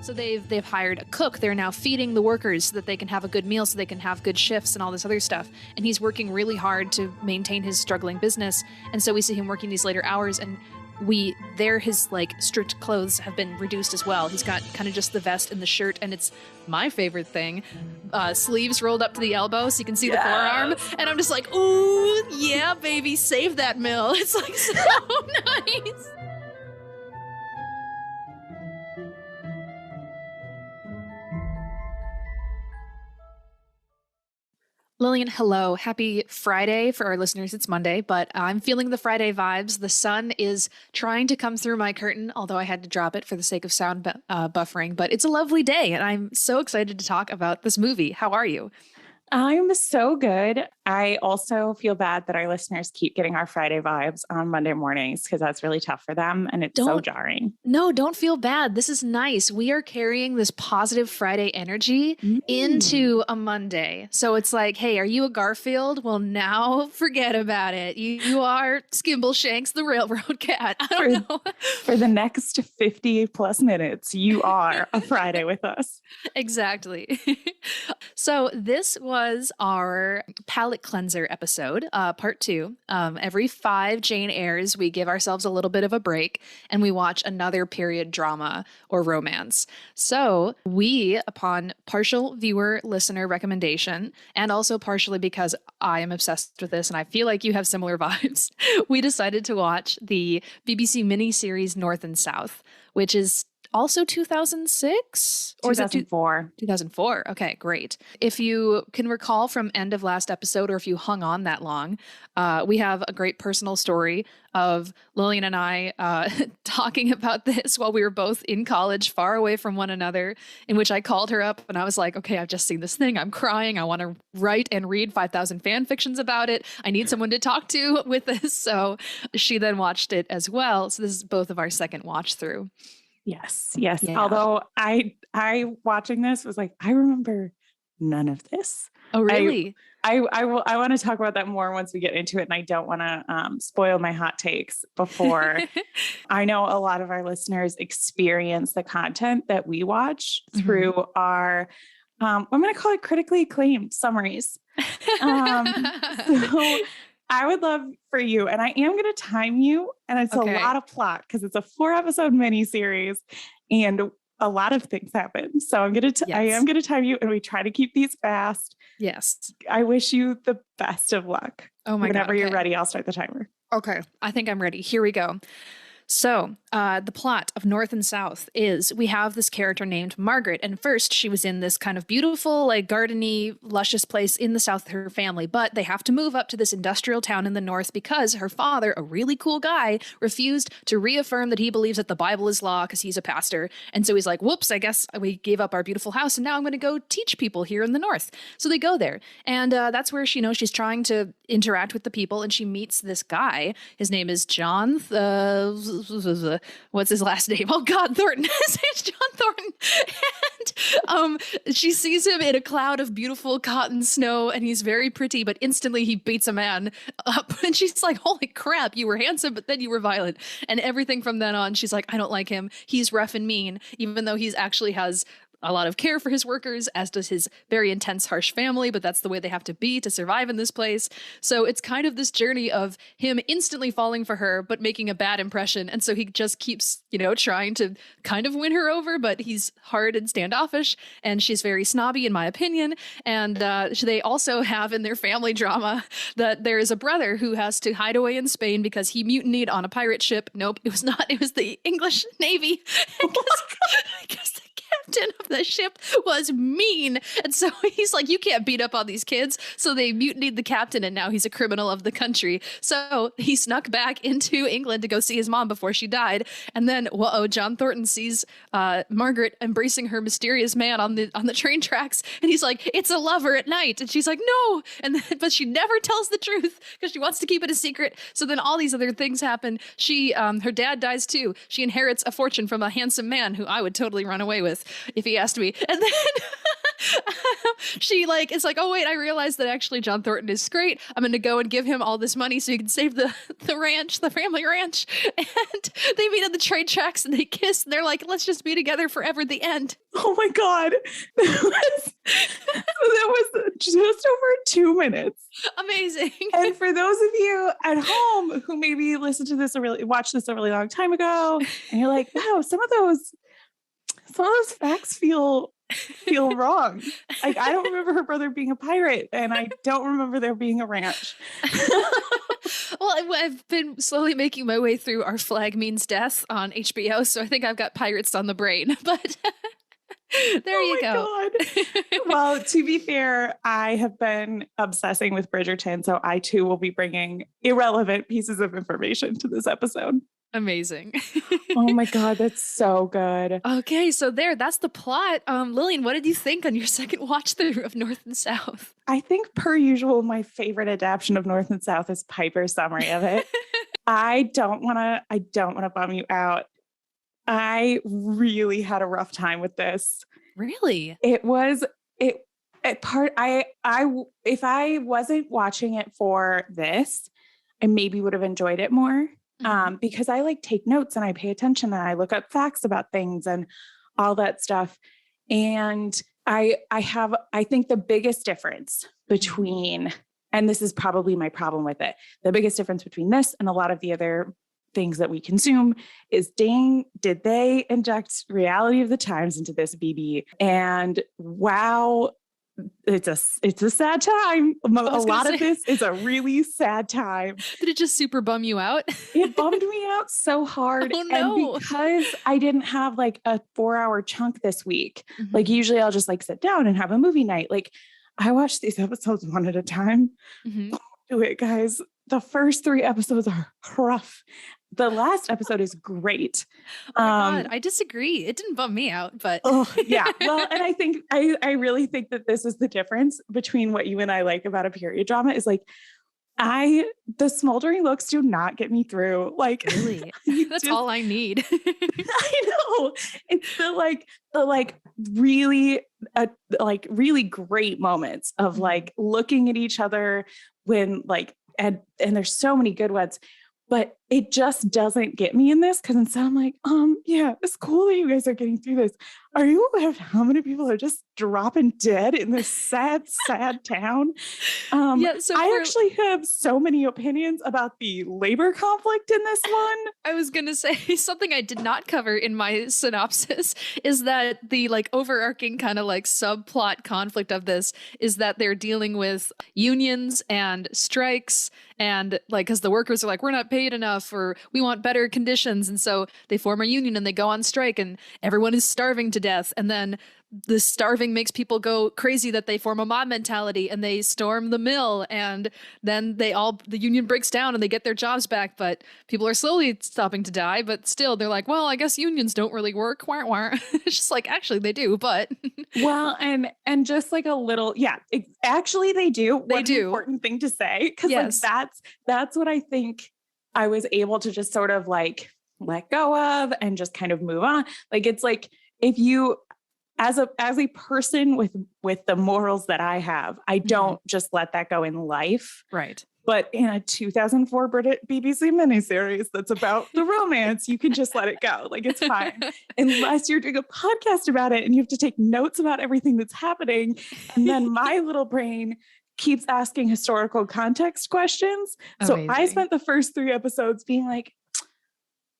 So they've hired a cook. They're now feeding the workers so that they can have a good meal, so they can have good shifts and all this other stuff. And he's working really hard to maintain his struggling business. And so we see him working these later hours, and his like stripped clothes have been reduced as well. He's got kind of just the vest and the shirt, and it's my favorite thing, sleeves rolled up to the elbow so you can see the forearm. And I'm just like, ooh, yeah, baby, save that mill. It's like so nice. Lillian, hello. Happy Friday. For our listeners, it's Monday, but I'm feeling the Friday vibes. The sun is trying to come through my curtain, although I had to drop it for the sake of sound buffering. But it's a lovely day, and I'm so excited to talk about this movie. How are you? I'm so good. I also feel bad that our listeners keep getting our Friday vibes on Monday mornings because that's really tough for them and it's so jarring. No, don't feel bad. This is nice. We are carrying this positive Friday energy into a Monday. So it's like, hey, are you a Garfield? Well, now forget about it. You are Skimbleshanks the Railroad Cat. I don't know. For the next 50 plus minutes, you are a Friday with us. Exactly. So this was our palate cleanser episode, part 2. Every 5 Jane Eyres, we give ourselves a little bit of a break and we watch another period drama or romance. So we, upon partial viewer listener recommendation, and also partially because I am obsessed with this and I feel like you have similar vibes, we decided to watch the BBC miniseries North and South, which is also 2006? Or 2004. 2004. Okay, great. If you can recall from end of last episode, or if you hung on that long, we have a great personal story of Lillian and I talking about this while we were both in college, far away from one another, in which I called her up and I was like, okay, I've just seen this thing. I'm crying. I want to write and read 5,000 fan fictions about it. I need someone to talk to with this. So she then watched it as well. So this is both of our second watch through. Yes. Yeah. Although I watching this was like, I remember none of this. Oh, really? I want to talk about that more once we get into it. And I don't want to spoil my hot takes before. I know a lot of our listeners experience the content that we watch through our, I'm going to call it critically acclaimed summaries. So I would love for you, and I am going to time you, and it's a lot of plot because it's a 4-episode miniseries and a lot of things happen. So I am going to time you, and we try to keep these fast. Yes. I wish you the best of luck. Oh my God. Whenever you're ready, I'll start the timer. Okay. I think I'm ready. Here we go. So the plot of North and South is we have this character named Margaret. And first she was in this kind of beautiful, like gardeny, luscious place in the South with her family. But they have to move up to this industrial town in the North because her father, a really cool guy, refused to reaffirm that he believes that the Bible is law because he's a pastor. And so he's like, whoops, I guess we gave up our beautiful house and now I'm going to go teach people here in the North. So they go there. And that's where she's trying to interact with the people. And she meets this guy. His name is John. What's his last name? Oh God, Thornton. His name's John Thornton. And she sees him in a cloud of beautiful cotton snow, and he's very pretty, but instantly he beats a man up. And she's like, holy crap, you were handsome, but then you were violent. And everything from then on, she's like, I don't like him. He's rough and mean, even though he's actually has a lot of care for his workers, as does his very intense, harsh family, but that's the way they have to be to survive in this place. So it's kind of this journey of him instantly falling for her, but making a bad impression. And so he just keeps, trying to kind of win her over, but he's hard and standoffish, and she's very snobby, in my opinion. And they also have in their family drama that there is a brother who has to hide away in Spain because he mutinied on a pirate ship. Nope, it was not. It was the English Navy. Because the captain of the ship was mean. And so he's like, you can't beat up on these kids. So they mutinied the captain, and now he's a criminal of the country. So he snuck back into England to go see his mom before she died. And then, John Thornton sees Margaret embracing her mysterious man on the train tracks. And he's like, it's a lover at night. And she's like, no. But she never tells the truth because she wants to keep it a secret. So then all these other things happen. Her dad dies too. She inherits a fortune from a handsome man who I would totally run away with if he asked me. And then She like it's like, oh wait, I realized that actually John Thornton is great. I'm gonna go and give him all this money so he can save the ranch, the family ranch. And they meet on the train tracks and they kiss and they're like, let's just be together forever. The end. Oh my God. That was just over 2 minutes. Amazing. And for those of you at home who maybe watched this a really long time ago, and you're like, wow, some of those facts feel wrong. Like, I don't remember her brother being a pirate, and I don't remember there being a ranch. Well, I've been slowly making my way through Our Flag Means Death on HBO, so I think I've got pirates on the brain. But there you go. God. Well, to be fair, I have been obsessing with Bridgerton, so I too will be bringing irrelevant pieces of information to this episode. Amazing. Oh my God, that's so good. Okay, so that's the plot. Lillian, what did you think on your second watch through of North and South? I think, per usual, my favorite adaptation of North and South is Piper's summary of it. I don't want to bum you out. I really had a rough time with this. Really? It was at part I if I wasn't watching it for this, I maybe would have enjoyed it more. Because I like take notes and I pay attention and I look up facts about things and all that stuff. And I think the biggest difference between, and this is probably my problem with it, the biggest difference between this and a lot of the other things that we consume is, dang, did they inject reality of the times into this BB? And wow, it's a sad time. A lot of this is a really sad time. Did it just super bum you out? It bummed me out so hard. Oh, no. And because I didn't have like a 4-hour chunk this week, like usually I'll just like sit down and have a movie night. Like, I watched these episodes one at a time. Don't do it, guys. The first 3 episodes are rough. The last episode is great. Oh my God, I disagree. It didn't bum me out, but yeah. Well, and I think I really think that this is the difference between what you and I like about a period drama is like, the smoldering looks do not get me through. Like, really, that's all I need. I know. It's the really great moments of like looking at each other when like, and there's so many good ones, but it just doesn't get me in this. Cause instead I'm like, yeah, it's cool that you guys are getting through this. Are you aware of how many people are just dropping dead in this sad, sad town? I actually have so many opinions about the labor conflict in this one. I was going to say something I did not cover in my synopsis is that the like overarching kind of like subplot conflict of this is that they're dealing with unions and strikes and like, cause the workers are like, we're not paid enough or we want better conditions. And so they form a union and they go on strike and everyone is starving to death. And then the starving makes people go crazy that they form a mob mentality and they storm the mill. And then the union breaks down and they get their jobs back, but people are slowly stopping to die. But still they're like, well, I guess unions don't really work. It's just like, actually they do, but. Well, and just like a little, yeah, actually they do. They do. Important thing to say. Cause yes. like that's what I think I was able to just sort of like let go of and just kind of move on. Like, it's like, if you, as a person with the morals that I have, I don't just let that go in life. Right. But in a 2004 BBC miniseries that's about the romance, you can just let it go. Like, it's fine. Unless you're doing a podcast about it and you have to take notes about everything that's happening. And then my little brain keeps asking historical context questions. Amazing. So I spent the first 3 episodes being like,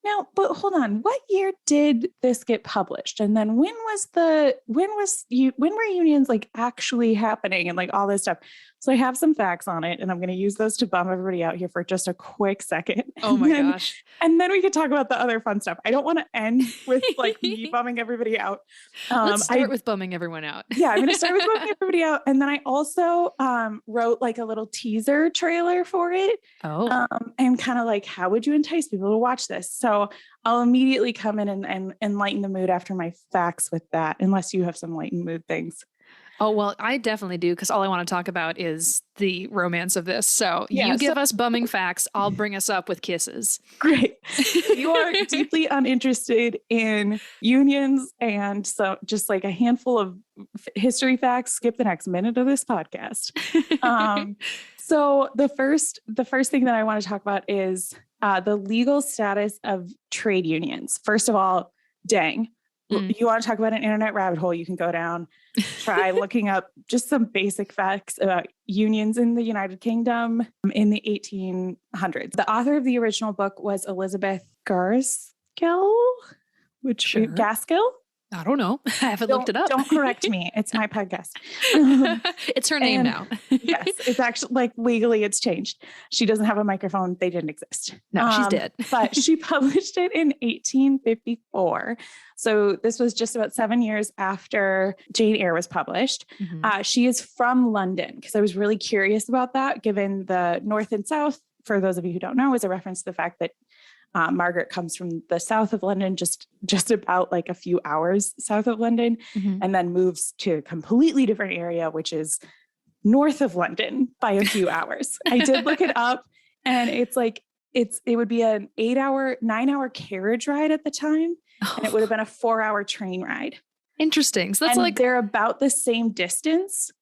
now, but hold on, what year did this get published? And then when were unions like actually happening and like all this stuff? So I have some facts on it and I'm going to use those to bum everybody out here for just a quick second. Oh my gosh. And then we could talk about the other fun stuff. I don't want to end with like me bumming everybody out. Let's start with bumming everyone out. Yeah, I'm going to start with bumming everybody out. And then I also wrote like a little teaser trailer for it. Oh. And kind of like, how would you entice people to watch this? So I'll immediately come in and lighten the mood after my facts with that, unless you have some lighten mood things. Oh, well, I definitely do, because all I want to talk about is the romance of this. So Yeah, you give us bumming facts, I'll bring us up with kisses. Great. You are deeply uninterested in unions and so just like a handful of history facts. Skip the next minute of this podcast. So the first thing that I want to talk about is the legal status of trade unions. First of all, dang. You want to talk about an internet rabbit hole, you can go down, try looking up just some basic facts about unions in the United Kingdom in the 1800s. The author of the original book was Elizabeth Gaskell, Gaskell? I don't know. I haven't looked it up. Don't correct me. It's my podcast. It's her name now. Yes, it's actually like legally it's changed. She doesn't have a microphone. They didn't exist. No, she's dead. But she published it in 1854. So this was just about 7 years after Jane Eyre was published. She is from London, because I was really curious about that, given the North and South, for those of you who don't know, is a reference to the fact that Margaret comes from the south of London, just about like a few hours south of London, and then moves to a completely different area, which is north of London by a few hours. I did look it up, and it's like, it would be an 9-hour carriage ride at the time. And it would have been a 4-hour train ride. Interesting. So that's they're about the same distance.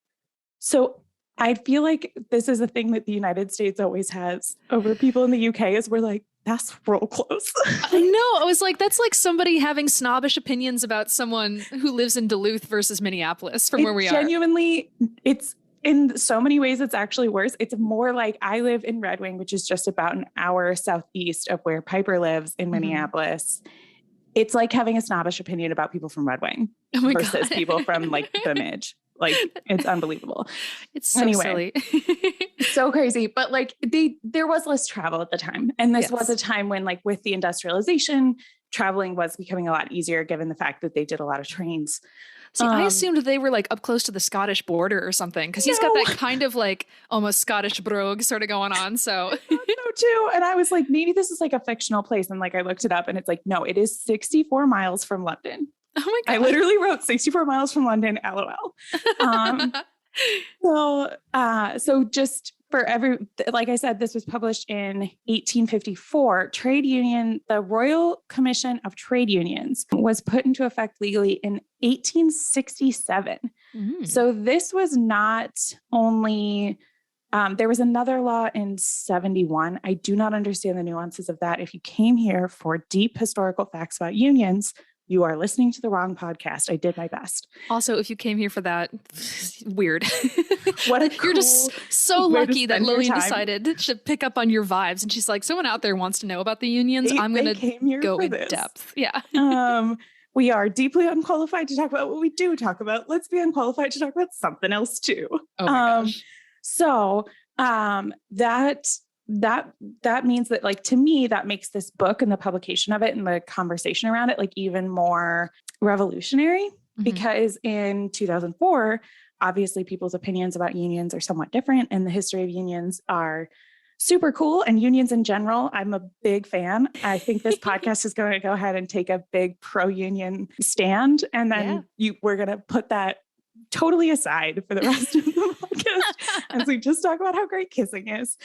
So I feel like this is a thing that the United States always has over people in the UK, is we're like, that's real close. I know. I was like, that's like somebody having snobbish opinions about someone who lives in Duluth versus Minneapolis from where we are. Genuinely, it's in so many ways, it's actually worse. It's more like I live in Red Wing, which is just about an hour southeast of where Piper lives in Minneapolis. It's like having a snobbish opinion about people from Red Wing versus people from like the Midge. Like, it's unbelievable. It's so silly. So crazy. But like there was less travel at the time. And this was a time when, like, with the industrialization, traveling was becoming a lot easier, given the fact that they did a lot of trains. See, I assumed they were like up close to the Scottish border or something, because he's got that kind of like almost Scottish brogue sort of going on. So too. And I was like, maybe this is like a fictional place. And like, I looked it up, and it's like, no, it is 64 miles from London. Oh my God. I literally wrote 64 miles from London, LOL. So just for like I said, this was published in 1854. The Royal Commission of Trade Unions was put into effect legally in 1867. So this was not only, there was another law in 71. I do not understand the nuances of that. If you came here for deep historical facts about unions, you are listening to the wrong podcast. I did my best. Also, if you came here for that, weird. You're just so lucky that Lily decided to pick up on your vibes. And she's like, someone out there wants to know about the unions. I'm going to go in depth. Yeah. We are deeply unqualified to talk about what we do talk about. Let's be unqualified to talk about something else too. Oh my gosh. So that means that, like, to me, that makes this book and the publication of it and the conversation around it like even more revolutionary, because in 2004, obviously people's opinions about unions are somewhat different, and the history of unions are super cool. And unions in general, I'm a big fan. I think this podcast is going to go ahead and take a big pro-union stand, and then we're going to put that totally aside for the rest of the podcast as we just talk about how great kissing is.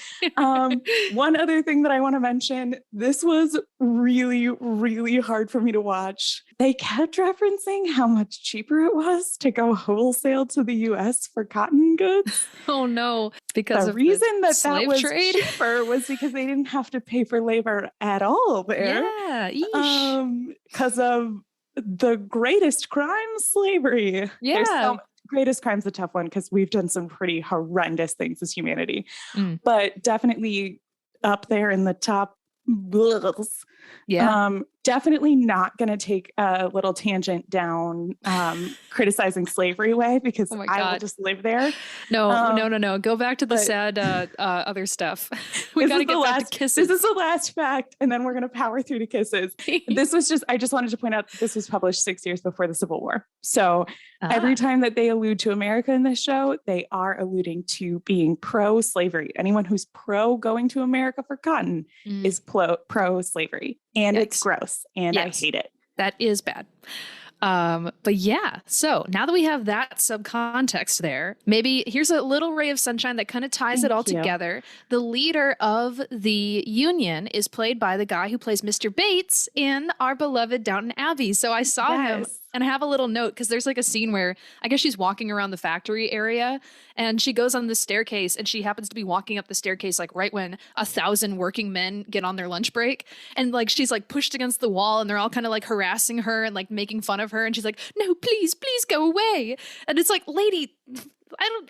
One other thing that I want to mention, this was really, really hard for me to watch. They kept referencing how much cheaper it was to go wholesale to the US for cotton goods. Oh no. Because the reason that was trade cheaper was because they didn't have to pay for labor at all there. Yeah. Because of the greatest crime, slavery. Yeah. Greatest crime's a tough one, because we've done some pretty horrendous things as humanity, but definitely up there in the top. Definitely not going to take a little tangent down criticizing slavery way, because I will just live there. No. Go back to the sad other stuff. We got to get back to kisses. This is the last fact, and then we're going to power through to kisses. I just wanted to point out that this was published 6 years before the Civil War. So every time that they allude to America in this show, they are alluding to being pro-slavery. Anyone who's pro going to America for cotton is pro-slavery. And it's gross. And I hate it. That is bad. But yeah, so now that we have that subcontext there, maybe here's a little ray of sunshine that kind of ties it all Thank you. together. The leader of the union is played by the guy who plays Mr. Bates in our beloved Downton Abbey. So I saw him. Yes. And I have a little note because there's like a scene where I guess she's walking around the factory area and she goes on the staircase and she happens to be walking up the staircase like right when 1,000 working men get on their lunch break. And like she's like pushed against the wall and they're all kind of like harassing her and like making fun of her. And she's like, no, please, please go away. And it's like, lady,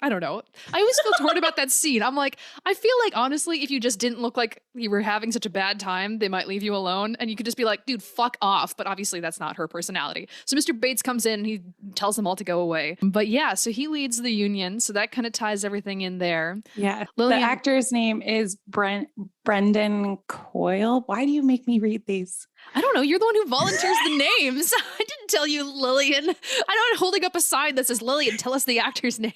I don't know. I always feel torn about that scene. I'm like, I feel like honestly, if you just didn't look like you were having such a bad time, they might leave you alone and you could just be like, dude, fuck off. But obviously that's not her personality. So Mr. Bates comes in and he tells them all to go away. But yeah, so he leads the union. So that kind of ties everything in there. Yeah. Lillian, the actor's name is Brendan Coyle. Why do you make me read these? I don't know. You're the one who volunteers the names. I didn't tell you Lillian. I'm not holding up a sign that says Lillian. Tell us the actor's name.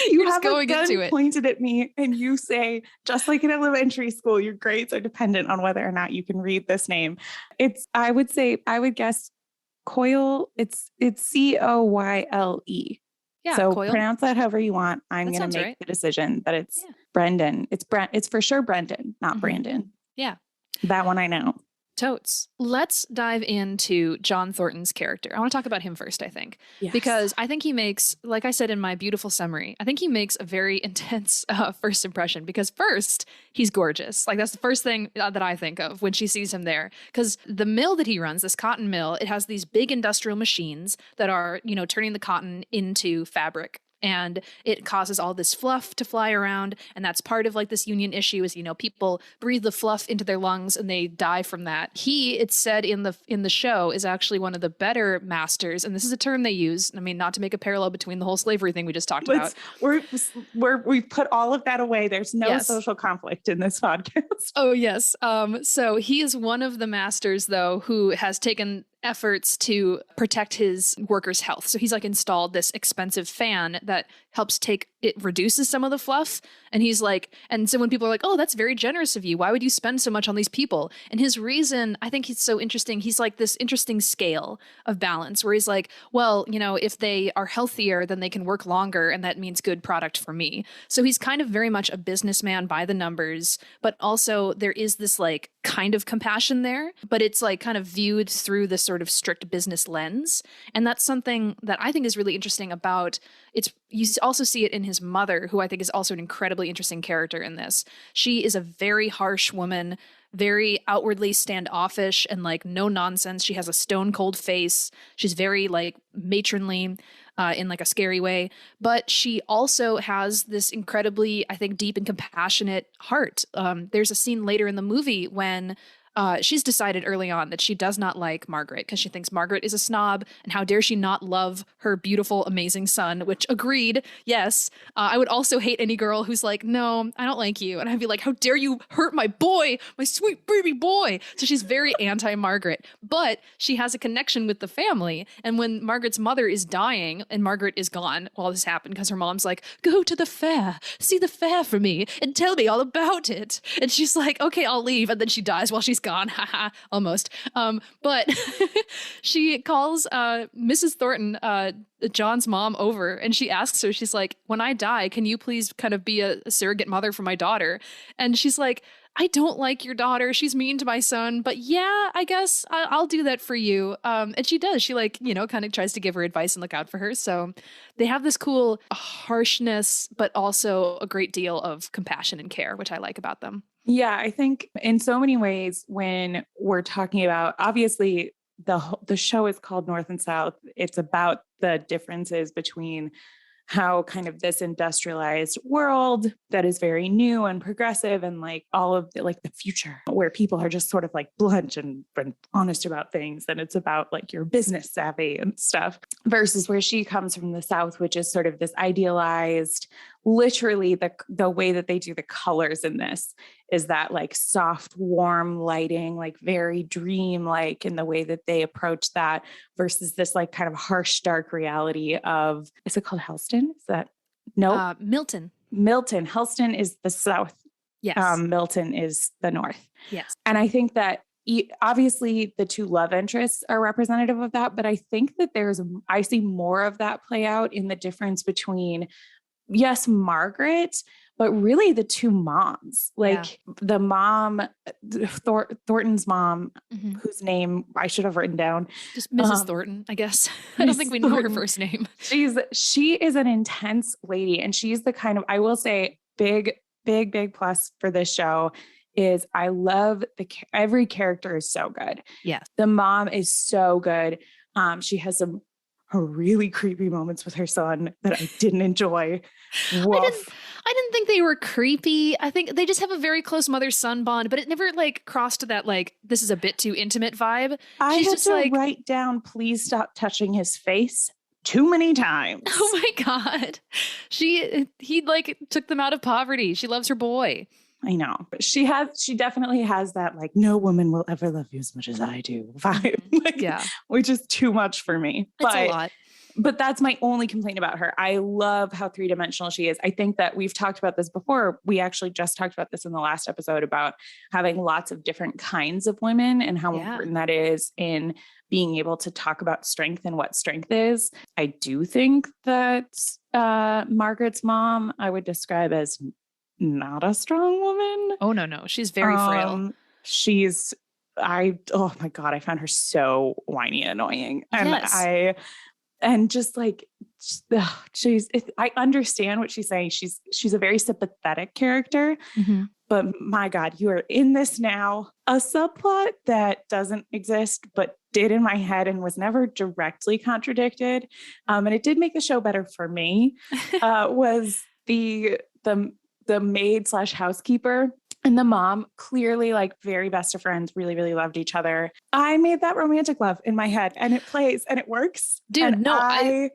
You're just going into it. Pointed at me and you say, just like in elementary school, your grades are dependent on whether or not you can read this name. I would guess Coyle. It's Coyle. Yeah. So Coyle. pronounce that however you want. I'm going to make right. the decision that it's Brendan. It's for sure Brendan, not Brandon. Yeah. That one I know. Totes. Let's dive into John Thornton's character. I want to talk about him first, I think, because I think he makes, like I said in my beautiful summary, I think he makes a very intense first impression because first, he's gorgeous. Like that's the first thing that I think of when she sees him there. Because the mill that he runs, this cotton mill, it has these big industrial machines that are, turning the cotton into fabric. And it causes all this fluff to fly around. And that's part of like this union issue is, people breathe the fluff into their lungs and they die from that. It's said in the show, is actually one of the better masters. And this is a term they use. I mean, not to make a parallel between the whole slavery thing we just talked about. We've put all of that away. There's no social conflict in this podcast. Oh, yes. So he is one of the masters, though, who has taken efforts to protect his workers' health. So he's like installed this expensive fan that helps it reduces some of the fluff. And he's like, and so when people are like, oh, that's very generous of you. Why would you spend so much on these people? And his reason, I think he's so interesting. He's like this interesting scale of balance where he's like, well, if they are healthier, then they can work longer. And that means good product for me. So he's kind of very much a businessman by the numbers, but also there is this like kind of compassion there, but it's like kind of viewed through this sort of strict business lens. And that's something that I think is really interesting about you also see it in his mother, who I think is also an incredibly interesting character in this. She is a very harsh woman, very outwardly standoffish and like no nonsense. She has a stone cold face. She's very like matronly in like a scary way, but she also has this incredibly, I think, deep and compassionate heart. There's a scene later in the movie when she's decided early on that she does not like Margaret because she thinks Margaret is a snob and how dare she not love her beautiful, amazing son, which agreed. Yes. I would also hate any girl who's like, no, I don't like you. And I'd be like, how dare you hurt my boy, my sweet baby boy. So she's very anti-Margaret, but she has a connection with the family. And when Margaret's mother is dying and Margaret is gone while this happened because her mom's like, go to the fair, see the fair for me and tell me all about it. And she's like, okay, I'll leave. And then she dies while she's gone. Haha, almost. But she calls Mrs. Thornton, John's mom, over and she asks her, she's like, when I die, can you please kind of be a surrogate mother for my daughter? And she's like, I don't like your daughter. She's mean to my son, but yeah, I guess I'll do that for you. And she does. She like, kind of tries to give her advice and look out for her. So they have this cool harshness, but also a great deal of compassion and care, which I like about them. Yeah, I think in so many ways when we're talking about, obviously the show is called North and South. It's about the differences between how kind of this industrialized world that is very new and progressive and like all of the, like the future where people are just sort of like blunt and honest about things. And it's about like your business savvy and stuff versus where she comes from the South, which is sort of this idealized, literally the way that they do the colors in this is that like soft, warm lighting, like very dream-like in the way that they approach that versus this like kind of harsh, dark reality of, is it called Helston? Is that, no? Milton. Helston is the South. Yes. Milton is the North. Yes. And I think that obviously the two love interests are representative of that, but I think that I see more of that play out in the difference between, yes, Margaret, but really the two moms, like the mom, Thornton's mom, whose name I should have written down. Just Mrs. Thornton, I guess. I don't think we knew her first name. She is an intense lady. And she's the kind of, I will say, big plus for this show is I love every character is so good. Yes. The mom is so good. She has some really creepy moments with her son that I didn't enjoy. I didn't think they were creepy. I think they just have a very close mother-son bond, but it never like crossed to that like this is a bit too intimate vibe. I had to write down, please stop touching his face too many times. Oh my God. He like took them out of poverty. She loves her boy. I know. She definitely has that like no woman will ever love you as much as I do vibe. Like, which is too much for me. It's a lot. But that's my only complaint about her. I love how three-dimensional she is. I think that we've talked about this before. We actually just talked about this in the last episode about having lots of different kinds of women and how important that is in being able to talk about strength and what strength is. I do think that Margaret's mom, I would describe as not a strong woman. Oh, no. She's very frail. Oh my God, I found her so whiny and annoying. And yes. I understand what she's saying. She's a very sympathetic character, but my God, you are in this now. A subplot that doesn't exist, but did in my head and was never directly contradicted. And it did make the show better for me, was the maid / housekeeper and the mom, clearly like very best of friends, really, really loved each other. I made that romantic love in my head and it plays and it works. Dude, I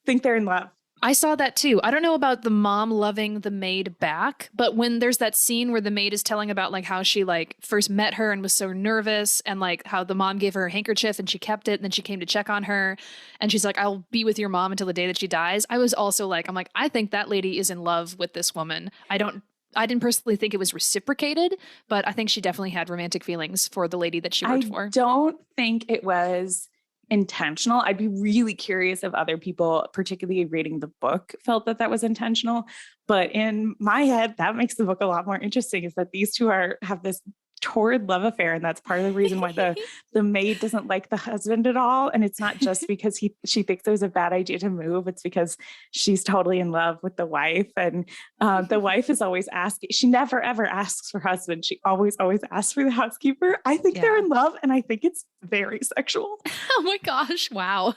think they're in love. I saw that too. I don't know about the mom loving the maid back, but when there's that scene where the maid is telling about like how she like first met her and was so nervous and like how the mom gave her a handkerchief and she kept it and then she came to check on her and she's like, I'll be with your mom until the day that she dies. I was also like, I think that lady is in love with this woman. I didn't personally think it was reciprocated, but I think she definitely had romantic feelings for the lady that she worked for. I don't think it was intentional. I'd be really curious if other people, particularly reading the book, felt that was intentional. But in my head, that makes the book a lot more interesting, is that these two have this torrid love affair. And that's part of the reason why the maid doesn't like the husband at all. And it's not just because she thinks it was a bad idea to move. It's because she's totally in love with the wife. And the wife is always asking, she never, ever asks for husband. She always asks for the housekeeper. I think they're in love. And I think it's very sexual. Oh my gosh. Wow.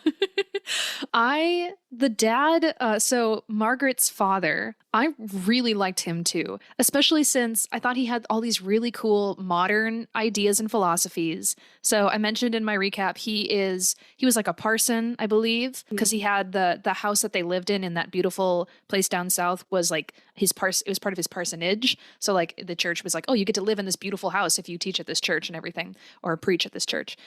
The dad, so Margaret's father, I really liked him too, especially since I thought he had all these really cool modern ideas and philosophies. So I mentioned in my recap, he was like a parson, I believe, because he had the house that they lived in that beautiful place down south was like it was part of his parsonage. So like the church was like, oh, you get to live in this beautiful house if you teach at this church and everything, or preach at this church.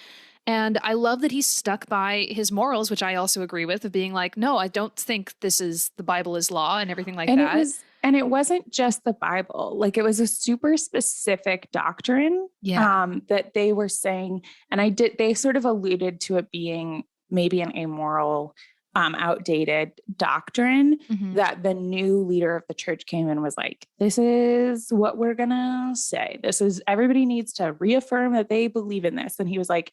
And I love that he's stuck by his morals, which I also agree with, of being like, no, I don't think the Bible is law and everything like that. It wasn't just the Bible. Like it was a super specific doctrine that they were saying. And they sort of alluded to it being maybe an amoral, outdated doctrine that the new leader of the church came and was like, this is what we're going to say. Everybody needs to reaffirm that they believe in this. And he was like,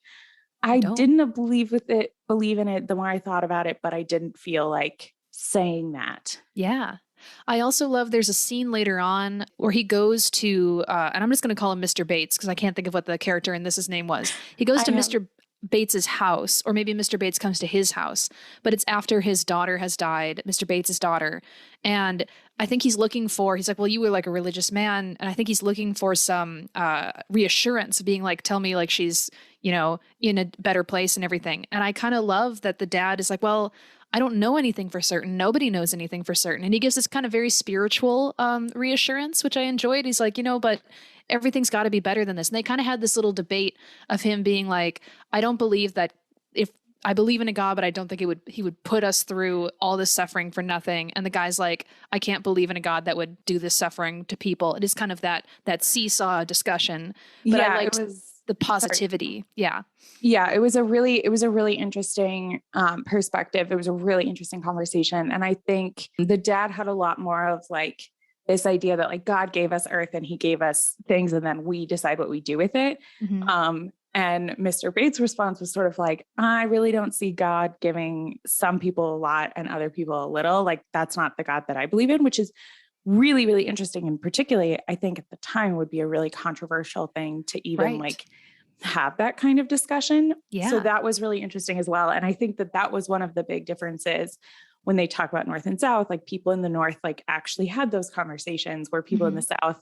I didn't believe in it the more I thought about it, but I didn't feel like saying that. Yeah. I also love there's a scene later on where he goes to, and I'm just going to call him Mr. Bates because I can't think of what the character in this name was. He goes to Mr. Bates's house, or maybe Mr. Bates comes to his house, but it's after his daughter has died, Mr. Bates's daughter. And I think he's like, well, you were like a religious man. And I think he's looking for some reassurance, being like, tell me like she's, in a better place and everything. And I kind of love that the dad is like, well, I don't know anything for certain. Nobody knows anything for certain. And he gives this kind of very spiritual reassurance, which I enjoyed. He's like, but everything's got to be better than this. And they kind of had this little debate of him being like, I don't believe that if I believe in a God, but I don't think he would put us through all this suffering for nothing. And the guy's like, I can't believe in a God that would do this suffering to people. It is kind of that seesaw discussion. But yeah, the positivity. Yeah. Yeah, it was a really interesting perspective. It was a really interesting conversation. And I think the dad had a lot more of like this idea that like God gave us earth and he gave us things and then we decide what we do with it. Mm-hmm. And Mr. Bates' response was sort of like, I really don't see God giving some people a lot and other people a little. Like, that's not the God that I believe in, which is really, really interesting. And particularly, I think at the time would be a really controversial thing to even like have that kind of discussion. Yeah. So that was really interesting as well. And I think that that was one of the big differences when they talk about North and South, like people in the North, like actually had those conversations where people in the South,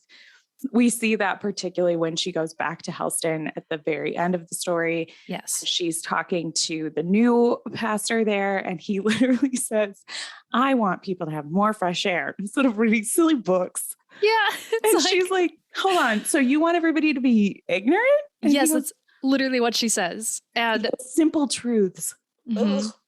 we see that particularly when she goes back to Helston at the very end of the story. Yes. She's talking to the new pastor there, and he literally says, I want people to have more fresh air instead of reading silly books. Yeah. And she's like, hold on. So you want everybody to be ignorant? And yes, that's literally what she says. And simple truths.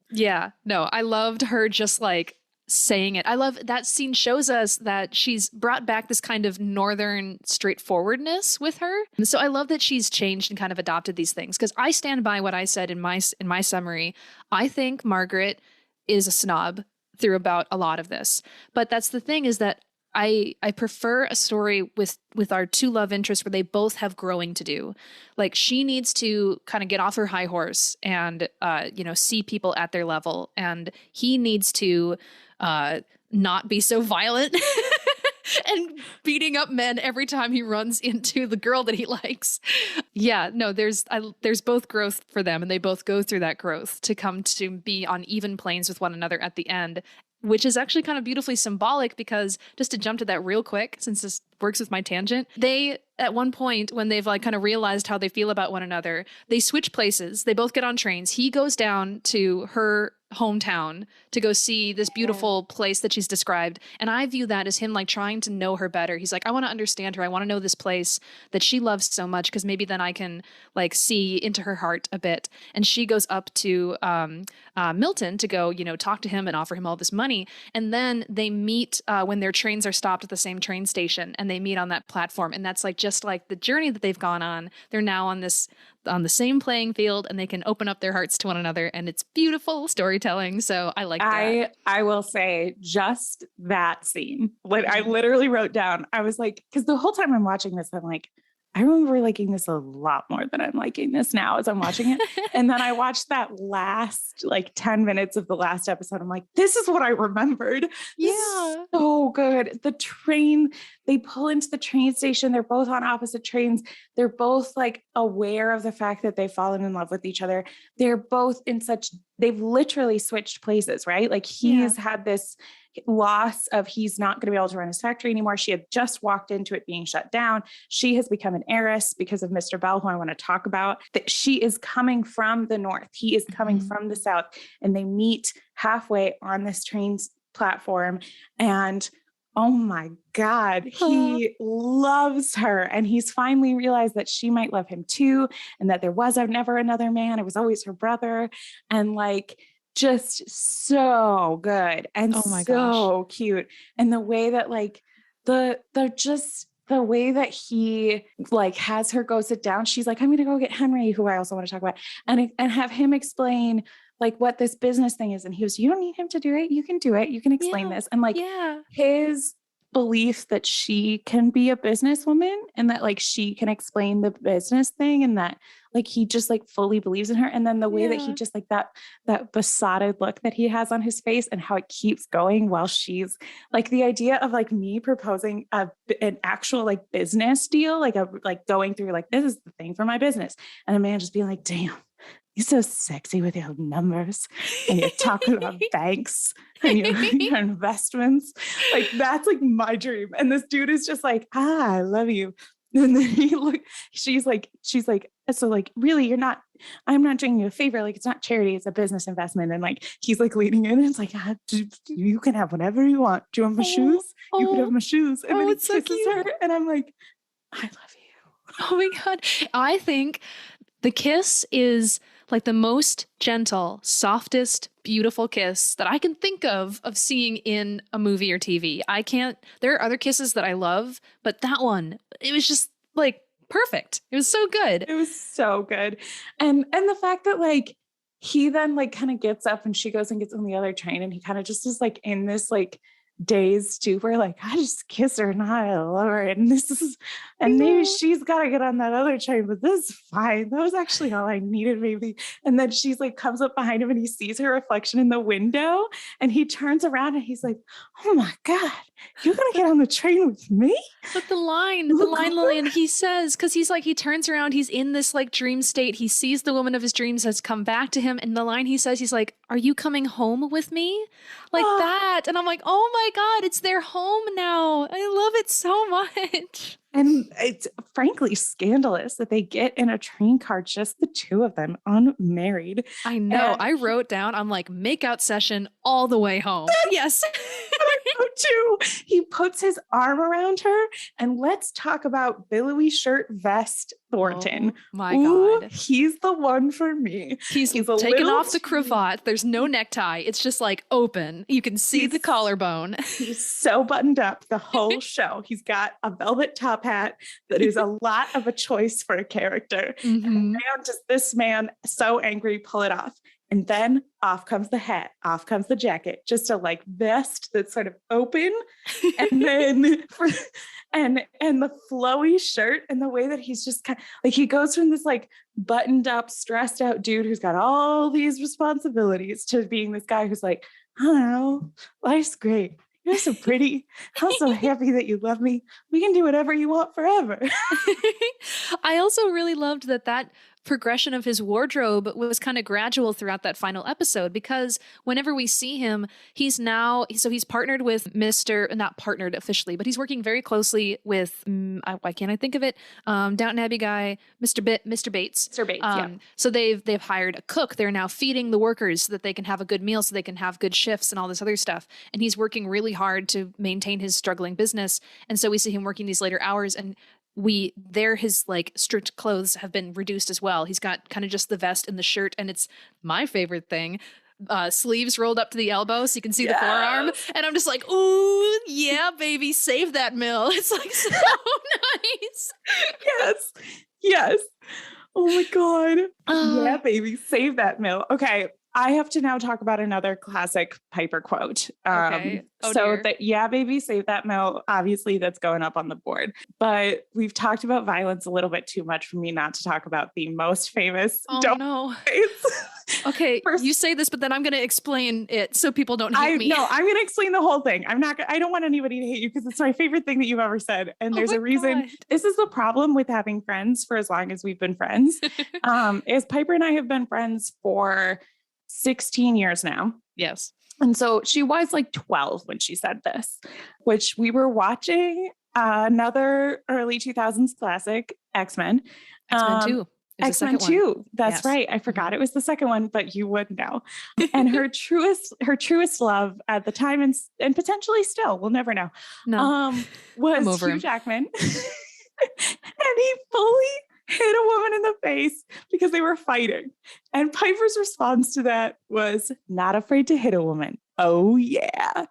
Yeah. No, I loved her just like saying it. I love that scene shows us that she's brought back this kind of northern straightforwardness with her. And so I love that she's changed and kind of adopted these things, because I stand by what I said in my summary. I think Margaret is a snob through about a lot of this. But that's the thing, is that I prefer a story with our two love interests where they both have growing to do. Like, she needs to kind of get off her high horse and see people at their level, and he needs to not be so violent and beating up men every time he runs into the girl that he likes. Yeah, no, there's both growth for them, and they both go through that growth to come to be on even planes with one another at the end, which is actually kind of beautifully symbolic, because just to jump to that real quick, since this works with my tangent, they, at one point when they've like kind of realized how they feel about one another, they switch places. They both get on trains. He goes down to her hometown to go see this beautiful place that she's described. And I view that as him like trying to know her better. He's like, I want to understand her. I want to know this place that she loves so much, because maybe then I can like see into her heart a bit. And she goes up to Milton to go, talk to him and offer him all this money. And then they meet when their trains are stopped at the same train station, and they meet on that platform. And that's like just like the journey that they've gone on. They're now on the same playing field, and they can open up their hearts to one another, and it's beautiful storytelling. So I like that. I will say just that scene. Like, I literally wrote down, I was like, because the whole time I'm watching this, I'm like, I remember liking this a lot more than I'm liking this now as I'm watching it. And then I watched that last like 10 minutes of the last episode. I'm like, this is what I remembered. Yeah. So good. The train, they pull into the train station. They're both on opposite trains. They're both like aware of the fact that they've fallen in love with each other. They're both they've literally switched places, right? Like, he's had this loss of, he's not going to be able to run his factory anymore. She had just walked into it being shut down. She has become an heiress because of Mr. Bell, who I want to talk about. That she is coming from the North. He is coming from the South, and they meet halfway on this train's platform. And oh my God, he loves her. And he's finally realized that she might love him too. And that there was never another man. It was always her brother. And like, just so good and so cute. And the way that like the way that he like has her go sit down, she's like, I'm going to go get Henry, who I also want to talk about, and have him explain like what this business thing is. And he goes, you don't need him to do it. You can do it. You can explain this. And like his belief that she can be a businesswoman and that like she can explain the business thing, and that like he just like fully believes in her. And then the way that he just like that besotted look that he has on his face, and how it keeps going while she's like, the idea of like me proposing an actual like business deal, like going through like, this is the thing for my business, and a man just being like, damn, you're so sexy with your numbers, and you're talking about banks and your investments. Like, that's like my dream. And this dude is just like, I love you. And then she's like, so like, really, I'm not doing you a favor. Like, it's not charity, it's a business investment. And like, he's like leaning in, and it's like, you can have whatever you want. Do you want my shoes? You can have my shoes. And then he kisses her. And I'm like, I love you. Oh my God. I think the kiss is like the most gentle, softest, beautiful kiss that I can think of seeing in a movie or TV. There are other kisses that I love, but that one, it was just like perfect. It was so good. It was so good. And the fact that like he then like kind of gets up and she goes and gets on the other train and he kind of just is like in this like dazed stupor, like I just kiss her and I love her and this is, and maybe she's got to get on that other train, but this is fine. That was actually all I needed, maybe. And then she's like comes up behind him and he sees her reflection in the window and he turns around and he's like, oh my God, you're gonna get on the train with me? But the line Lillian, he says, because he's like, he turns around, he's in this like dream state, he sees the woman of his dreams has come back to him, and the line he says, he's like, are you coming home with me? Like that. And I'm like, oh my God, it's their home now. I love it so much. And it's frankly scandalous that they get in a train car, just the two of them, unmarried. I know. I wrote down, I'm like, makeout session all the way home. Yes. Too. He puts his arm around her and let's talk about billowy shirt vest Thornton. Oh my God. He's the one for me. He's taken off the cravat. There's no necktie. It's just like open. You can see the collarbone. He's so buttoned up the whole show. He's got a velvet top hat that is a lot of a choice for a character. And man, does this man so angry pull it off. And then off comes the hat, off comes the jacket, just a like vest that's sort of open. And then and the flowy shirt and the way that he's just kind of like, he goes from this like buttoned up, stressed out dude who's got all these responsibilities to being this guy who's like, I don't know, life's great. You're so pretty. I'm so happy that you love me. We can do whatever you want forever. I also really loved that progression of his wardrobe was kind of gradual throughout that final episode, because whenever we see him, he's partnered with not partnered officially, but he's working very closely with, why can't I think of it? Downton Abbey guy, Mr. Bates. Sir Bates, yeah. So they've hired a cook. They're now feeding the workers so that they can have a good meal, so they can have good shifts and all this other stuff. And he's working really hard to maintain his struggling business. And so we see him working these later hours, and his like stripped clothes have been reduced as well. He's got kind of just the vest and the shirt, and it's my favorite thing. Sleeves rolled up to the elbow so you can see the forearm. And I'm just like, ooh, yeah, baby, save that mill. It's like so nice. Yes. Oh my God. Yeah, baby, save that mill. Okay. I have to now talk about another classic Piper quote. Okay. That, yeah, baby, save that mill. Obviously, that's going up on the board. But we've talked about violence a little bit too much for me not to talk about the most famous. Oh, no. Okay, you say this, but then I'm going to explain it so people don't hate me. No, I'm going to explain the whole thing. I don't want anybody to hate you because it's my favorite thing that you've ever said. And there's a reason. God. This is the problem with having friends for as long as we've been friends. Is Piper and I have been friends for 16 years now. Yes. And so she was like 12 when she said this, which we were watching another early 2000s classic, X-Men. X-Men 2. X-Men 2. That's right. I forgot it was the second one, but you would know. And her truest love at the time, and potentially still, we'll never know, was Hugh Jackman. And he fully hit a woman in the face because they were fighting. And Piper's response to that was, not afraid to hit a woman. Oh, yeah.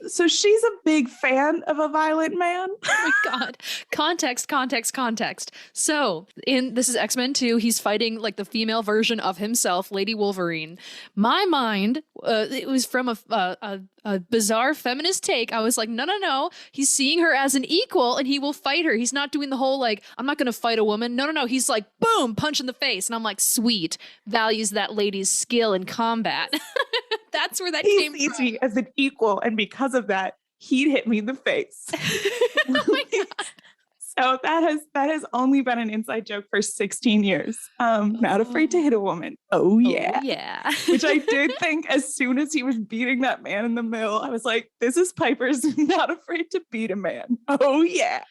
So she's a big fan of a violent man. Oh my God. Context. So this is X-Men 2. He's fighting like the female version of himself, Lady Wolverine. My mind, it was from a bizarre feminist take. I was like, no. He's seeing her as an equal and he will fight her. He's not doing the whole like, I'm not going to fight a woman. No. He's like, boom, punch in the face. And I'm like, sweet. Values that lady's skill in combat. That's where that came from. He sees me as an equal, and because of that, he'd hit me in the face. Oh my God. So that has only been an inside joke for 16 years. Not afraid to hit a woman. Oh yeah. Oh, yeah. Which I did think as soon as he was beating that man in the mill, I was like, this is Piper's not afraid to beat a man. Oh yeah.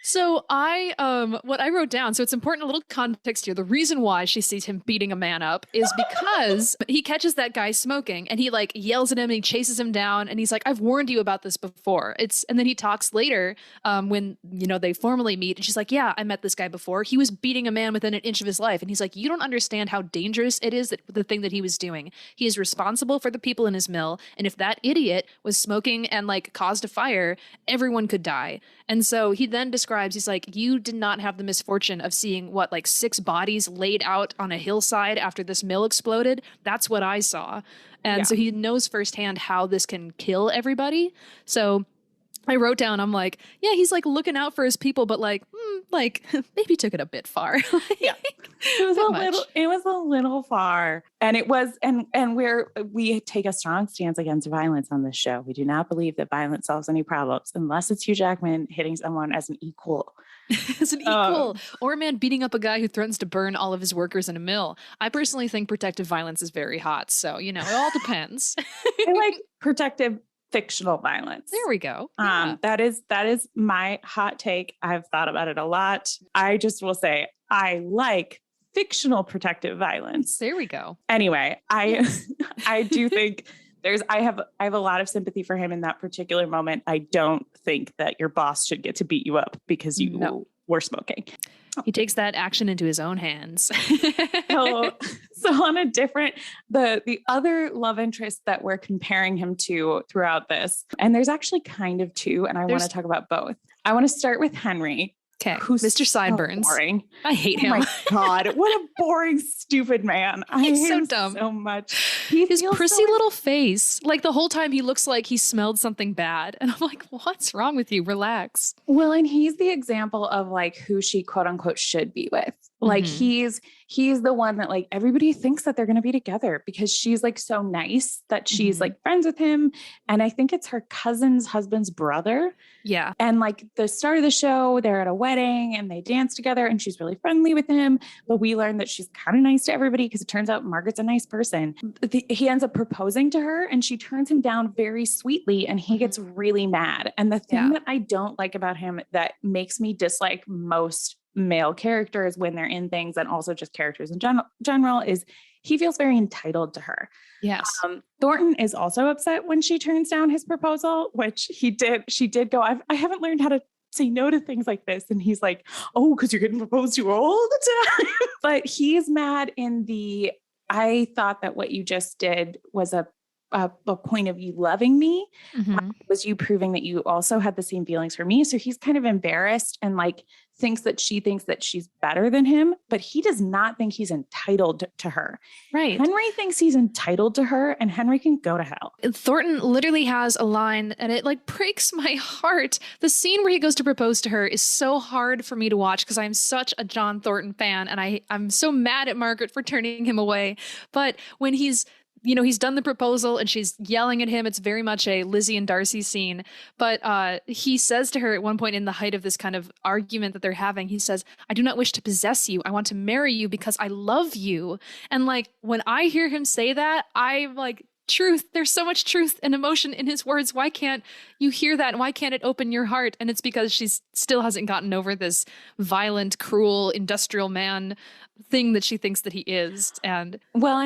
So what I wrote down, so it's important, a little context here. The reason why she sees him beating a man up is because he catches that guy smoking and he like yells at him and he chases him down and he's like, I've warned you about this before. And then he talks later when, they formally meet and she's like, yeah, I met this guy before. He was beating a man within an inch of his life. And he's like, you don't understand how dangerous it is, the thing that he was doing. He is responsible for the people in his mill. And if that idiot was smoking and like caused a fire, everyone could die. And so he then describes, he's like, you did not have the misfortune of seeing what, like 6 bodies laid out on a hillside after this mill exploded. That's what I saw. And so he knows firsthand how this can kill everybody. So I wrote down, I'm like, yeah, he's like looking out for his people, but like maybe took it a bit far. Yeah. It was a little far. And it was, and we take a strong stance against violence on this show. We do not believe that violence solves any problems unless it's Hugh Jackman hitting someone as an equal. As an equal, or a man beating up a guy who threatens to burn all of his workers in a mill. I personally think protective violence is very hot. So, it all depends. I like protective fictional violence. There we go. That is my hot take. I've thought about it a lot. I just will say I like fictional protective violence. There we go. Anyway, I do think I have a lot of sympathy for him in that particular moment. I don't think that your boss should get to beat you up because you were smoking. He takes that action into his own hands. So on a different, the other love interest that we're comparing him to throughout this, and there's actually kind of two, and I want to talk about both. I want to start with Henry. Okay. Who's Mr. Sideburns. So boring. I hate him. Oh my God. What a boring, stupid man. He's so dumb. So much. His prissy little face. Like the whole time he looks like he smelled something bad. And I'm like, what's wrong with you? Relax. Well, and he's the example of like who she quote unquote should be with. Like he's the one that like everybody thinks that they're going to be together because she's like so nice that she's like friends with him. And I think it's her cousin's husband's brother. Yeah. And like the start of the show, they're at a wedding and they dance together and she's really friendly with him. But we learn that she's kind of nice to everybody because it turns out Margaret's a nice person. He ends up proposing to her and she turns him down very sweetly and he gets really mad. And the thing that I don't like about him that makes me dislike most male characters when they're in things and also just characters in general is he feels very entitled to her. Yes. Thornton is also upset when she turns down his proposal, which she did go, I haven't learned how to say no to things like this. And he's like, oh, because you're getting proposed to all the time. But he's mad I thought that what you just did was a point of you loving me, was you proving that you also had the same feelings for me. So he's kind of embarrassed and like thinks that she's better than him, but he does not think he's entitled to her. Right. Henry thinks he's entitled to her and Henry can go to hell. Thornton literally has a line and it like breaks my heart. The scene where he goes to propose to her is so hard for me to watch because I'm such a John Thornton fan and I'm so mad at Margaret for turning him away. But when he's done the proposal and she's yelling at him. It's very much a Lizzie and Darcy scene. But he says to her at one point in the height of this kind of argument that they're having, he says, I do not wish to possess you. I want to marry you because I love you. And like, when I hear him say that, I'm like, truth. There's so much truth and emotion in his words. Why can't you hear that? And why can't it open your heart? And it's because she still hasn't gotten over this violent, cruel, industrial man thing that she thinks that he is. And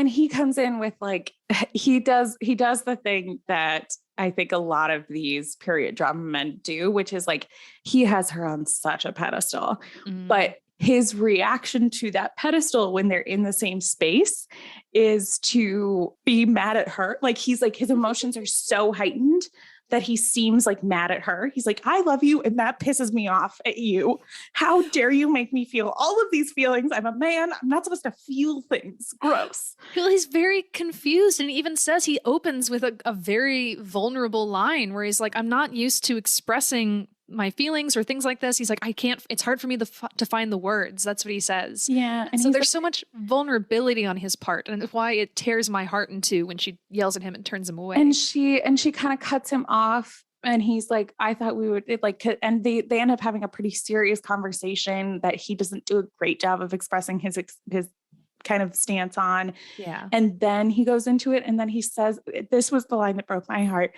he comes in with like, he does the thing that I think a lot of these period drama men do, which is like, he has her on such a pedestal, but his reaction to that pedestal when they're in the same space is to be mad at her. Like he's like, his emotions are so heightened that he seems like mad at her. He's like, I love you. And that pisses me off at you. How dare you make me feel all of these feelings? I'm a man. I'm not supposed to feel things. Gross. Well, he's very confused. And he even says he opens with a very vulnerable line where he's like, I'm not used to expressing my feelings or things like this. He's like, I can't, it's hard for me to find the words. That's what he says. Yeah. And so there's so much vulnerability on his part. And it's why it tears my heart in two when she yells at him and turns him away. And she kind of cuts him off. And he's like, I thought we would and they end up having a pretty serious conversation that he doesn't do a great job of expressing his kind of stance on. Yeah. And then he goes into it. And then he says, this was the line that broke my heart.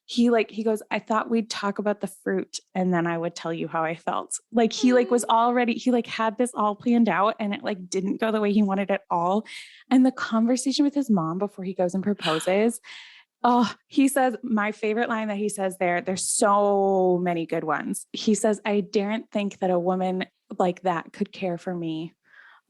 He goes, I thought we'd talk about the fruit and then I would tell you how I felt. Like he was already, he had this all planned out and it like didn't go the way he wanted at all. And the conversation with his mom before he goes and proposes, he says, my favorite line that he says there's so many good ones. He says, I daren't think that a woman like that could care for me.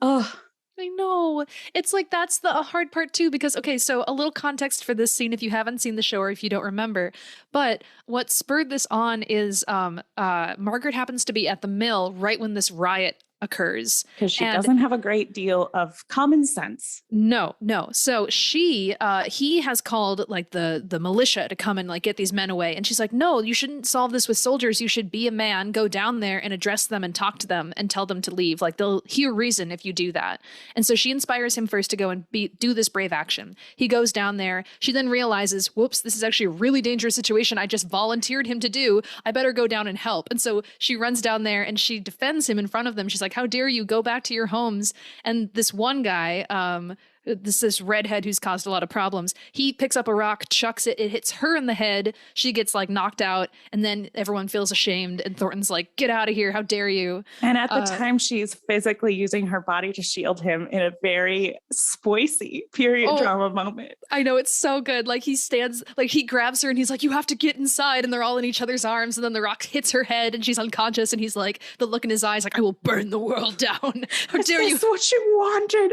Oh, I know. It's like that's the hard part too, because okay, so a little context for this scene if you haven't seen the show or if you don't remember. But what spurred this on is Margaret happens to be at the mill right when this riot occurs. Because she And doesn't have a great deal of common sense. no, no. So he has called like the militia to come and like get these men away. And she's like, no, you shouldn't solve this with soldiers. You should be a man, go down there and address them and talk to them and tell them to leave. Like they'll hear reason if you do that. And so she inspires him first to go and do this brave action. He goes down there. She then realizes, whoops, this is actually a really dangerous situation. I just volunteered him to do. I better go down and help. And so she runs down there and she defends him in front of them. She's like, how dare you go back to your homes? And this one guy, this redhead who's caused a lot of problems. He picks up a rock, chucks it, it hits her in the head. She gets like knocked out, and then everyone feels ashamed. And Thornton's like, "Get out of here! How dare you!" And at the time, she's physically using her body to shield him in a very spicy period drama moment. I know, it's so good. Like he stands, like he grabs her, and he's like, "You have to get inside." And they're all in each other's arms, and then the rock hits her head, and she's unconscious. And he's like, the look in his eyes, like, "I will burn the world down. How dare you!" That's what you wanted.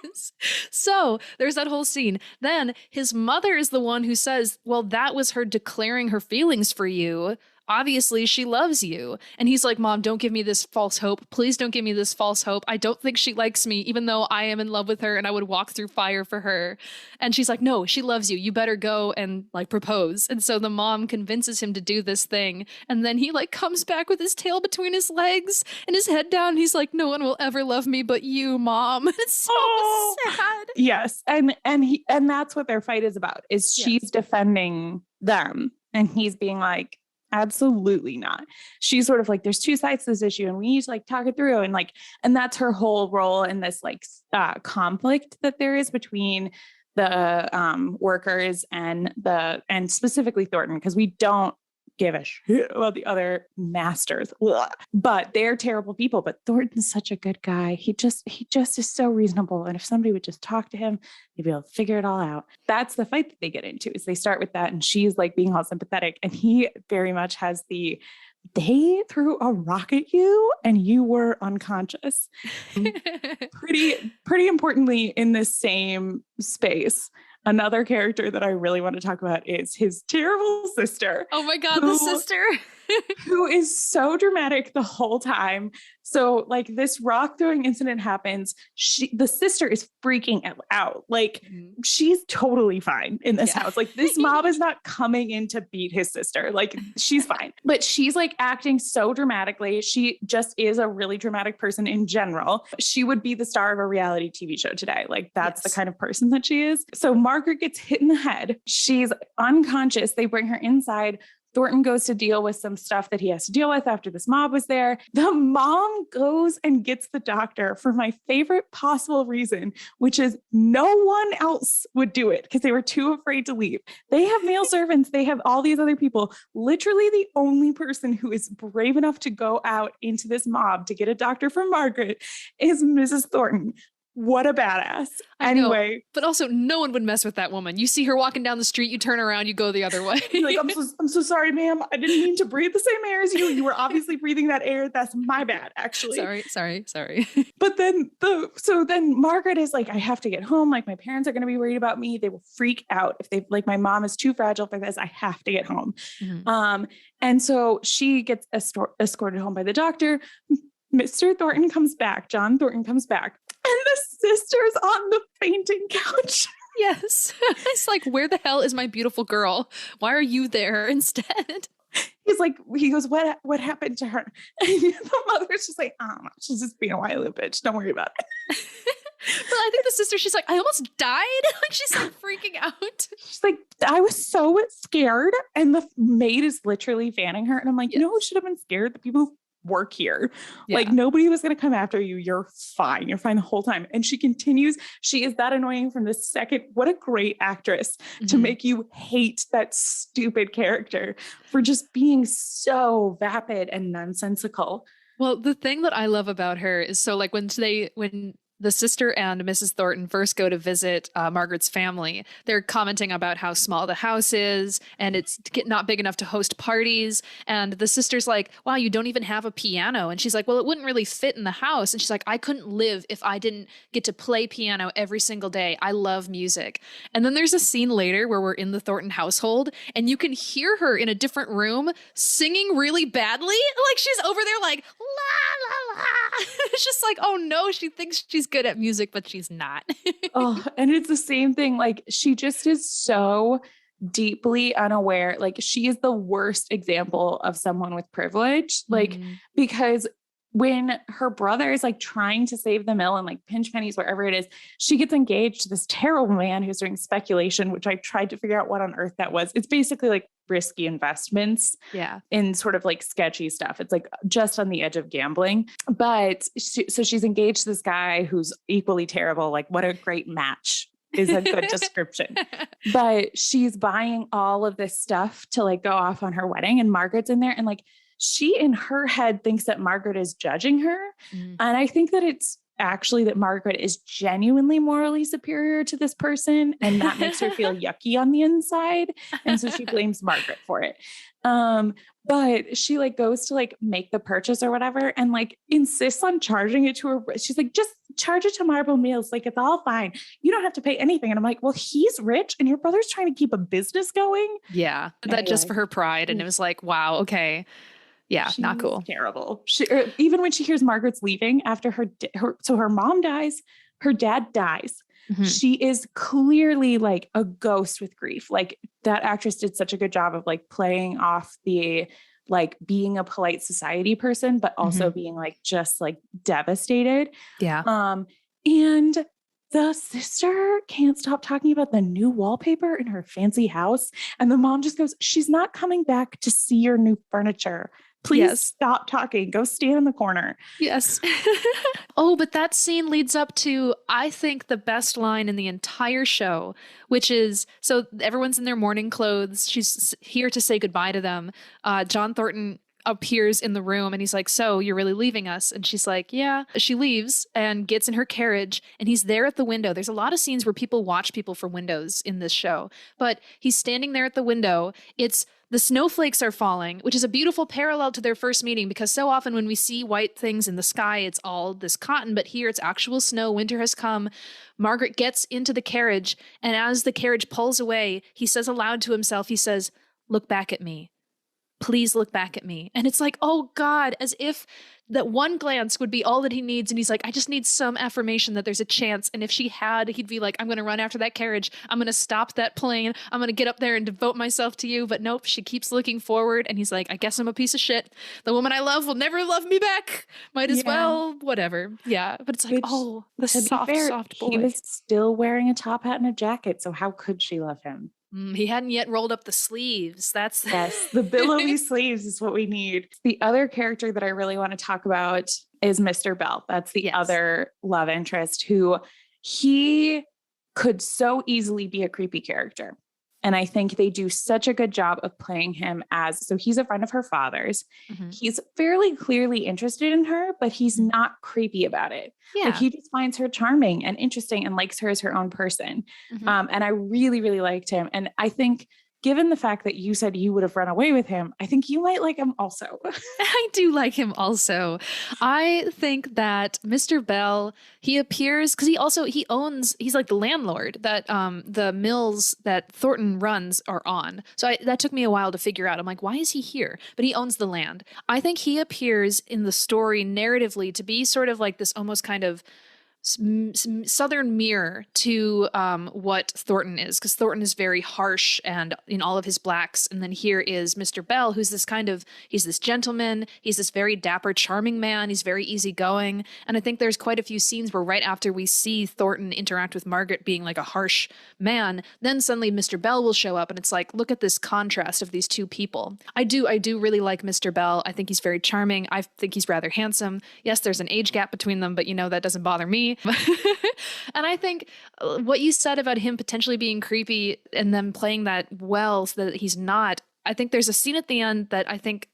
Yes. So there's that whole scene. Then his mother is the one who says, well, that was her declaring her feelings for you. Obviously, she loves you. And he's like, Mom, don't give me this false hope. Please don't give me this false hope. I don't think she likes me, even though I am in love with her and I would walk through fire for her. And she's like, no, she loves you. You better go and like propose. And so the mom convinces him to do this thing. And then he like comes back with his tail between his legs and his head down. He's like, no one will ever love me but you, Mom. It's so sad. Yes. And that's what their fight is about, is she's defending them. And he's being like, absolutely not. She's sort of like, there's two sides to this issue and we need to like talk it through. And like, and that's her whole role in this like conflict that there is between the workers and specifically Thornton, because we don't give a shit about the other masters. Ugh. But they're terrible people. But Thornton's such a good guy. He just is so reasonable. And if somebody would just talk to him, they'd be able to figure it all out. That's the fight that they get into, is they start with that. And she's like being all sympathetic. And he very much has they threw a rock at you and you were unconscious. pretty importantly, in this same space, another character that I really want to talk about is his terrible sister. Oh my God, the sister. Who is so dramatic the whole time. So like this rock throwing incident happens. The sister is freaking out. Like she's totally fine in this house. Like this mob is not coming in to beat his sister. Like she's fine, but she's like acting so dramatically. She just is a really dramatic person in general. She would be the star of a reality TV show today. Like that's the kind of person that she is. So Margaret gets hit in the head. She's unconscious. They bring her inside. Thornton goes to deal with some stuff that he has to deal with after this mob was there. The mom goes and gets the doctor for my favorite possible reason, which is no one else would do it because they were too afraid to leave. They have male servants. They have all these other people. Literally the only person who is brave enough to go out into this mob to get a doctor for Margaret is Mrs. Thornton. What a badass. Anyway. But also no one would mess with that woman. You see her walking down the street, you turn around, you go the other way. Like, I'm so sorry, ma'am. I didn't mean to breathe the same air as you. You were obviously breathing that air. That's my bad, actually. Sorry. But then Margaret is like, I have to get home. Like my parents are going to be worried about me. They will freak out if they like, my mom is too fragile for this. I have to get home. Mm-hmm. And so she gets escorted home by the doctor. Mr. Thornton comes back. John Thornton comes back. And the sister's on the fainting couch. Yes. It's like, where the hell is my beautiful girl? Why are you there instead? He goes, what happened to her? And the mother's just like, oh, she's just being a wily bitch. Don't worry about it. But I think the sister, she's like, I almost died. Like she's like freaking out. She's like, I was so scared. And the maid is literally fanning her. And I'm like, you know who should have been scared? The people who work here. Like nobody was going to come after you. You're fine. You're fine the whole time. And she continues. She is that annoying from the second. What a great actress to make you hate that stupid character for just being so vapid and nonsensical. Well, the thing that I love about her is so like when the sister and Mrs. Thornton first go to visit Margaret's family, they're commenting about how small the house is and it's not big enough to host parties. And the sister's like, wow, you don't even have a piano. And she's like, well, it wouldn't really fit in the house. And she's like, I couldn't live if I didn't get to play piano every single day. I love music. And then there's a scene later where we're in the Thornton household and you can hear her in a different room singing really badly. Like she's over there like, la, la, la. It's just like, oh no, she thinks she's good at music, but she's not. Oh, and it's the same thing. Like she just is so deeply unaware. Like she is the worst example of someone with privilege. Like, because when her brother is like trying to save the mill and like pinch pennies wherever it is, she gets engaged to this terrible man who's doing speculation, which I tried to figure out what on earth that was. It's basically like risky investments in sort of like sketchy stuff. It's like just on the edge of gambling. But so she's engaged to this guy who's equally terrible. Like what a great match is a good description. But she's buying all of this stuff to like go off on her wedding, and Margaret's in there, and like she in her head thinks that Margaret is judging her. And I think that it's actually that Margaret is genuinely morally superior to this person. And that makes her feel yucky on the inside. And so she blames Margaret for it. But she like goes to like make the purchase or whatever and like insists on charging it to her. She's like, just charge it to Marble Mills. Like, it's all fine. You don't have to pay anything. And I'm like, well, he's rich and your brother's trying to keep a business going. Yeah. That just for her pride. And it was like, wow, okay. Yeah, she's not cool. Terrible. Even when she hears Margaret's leaving after so her mom dies, her dad dies. She is clearly like a ghost with grief. Like that actress did such a good job of like playing off the like being a polite society person, but also being like just like devastated. Yeah. And the sister can't stop talking about the new wallpaper in her fancy house. And the mom just goes, she's not coming back to see your new furniture. Please stop talking. Go stand in the corner. Yes. Oh, but that scene leads up to, I think, the best line in the entire show, which is, so everyone's in their mourning clothes. She's here to say goodbye to them. John Thornton appears in the room and he's like, so you're really leaving us? And she's like, yeah. She leaves and gets in her carriage and he's there at the window. There's a lot of scenes where people watch people from windows in this show, but he's standing there at the window. The snowflakes are falling, which is a beautiful parallel to their first meeting, because so often when we see white things in the sky, it's all this cotton, but here it's actual snow. Winter has come. Margaret gets into the carriage, and as the carriage pulls away, he says aloud to himself, he says, look back at me. Please look back at me. And it's like, oh God, as if that one glance would be all that he needs. And he's like, I just need some affirmation that there's a chance. And if she had, he'd be like, I'm going to run after that carriage. I'm going to stop that plane. I'm going to get up there and devote myself to you. But nope, she keeps looking forward. And he's like, I guess I'm a piece of shit. The woman I love will never love me back. Might as well, whatever. Yeah. But it's like, oh, the soft boy. He was still wearing a top hat and a jacket. So how could she love him? He hadn't yet rolled up the sleeves. Yes, the billowy sleeves is what we need. The other character that I really want to talk about is Mr. Bell. That's the other love interest who he could so easily be a creepy character. And I think they do such a good job of playing him so he's a friend of her father's. He's fairly clearly interested in her, but he's not creepy about it. Yeah. Like he just finds her charming and interesting and likes her as her own person. And I really, really liked him. And I think given the fact that you said you would have run away with him, I think you might like him also. I do like him also. I think that Mr. Bell, he appears because he's like the landlord that the mills that Thornton runs are on. So that took me a while to figure out. I'm like, why is he here? But he owns the land. I think he appears in the story narratively to be sort of like this almost kind of southern mirror to what Thornton is, because Thornton is very harsh and in all of his blacks, and then here is Mr. Bell, who's he's this gentleman, he's this very dapper, charming man, he's very easygoing, and I think there's quite a few scenes where right after we see Thornton interact with Margaret being like a harsh man, then suddenly Mr. Bell will show up, and it's like, look at this contrast of these two people. I do really like Mr. Bell. I think he's very charming. I think he's rather handsome. Yes, there's an age gap between them, but that doesn't bother me. And I think what you said about him potentially being creepy and them playing that well so that he's not, I think there's a scene at the end that I think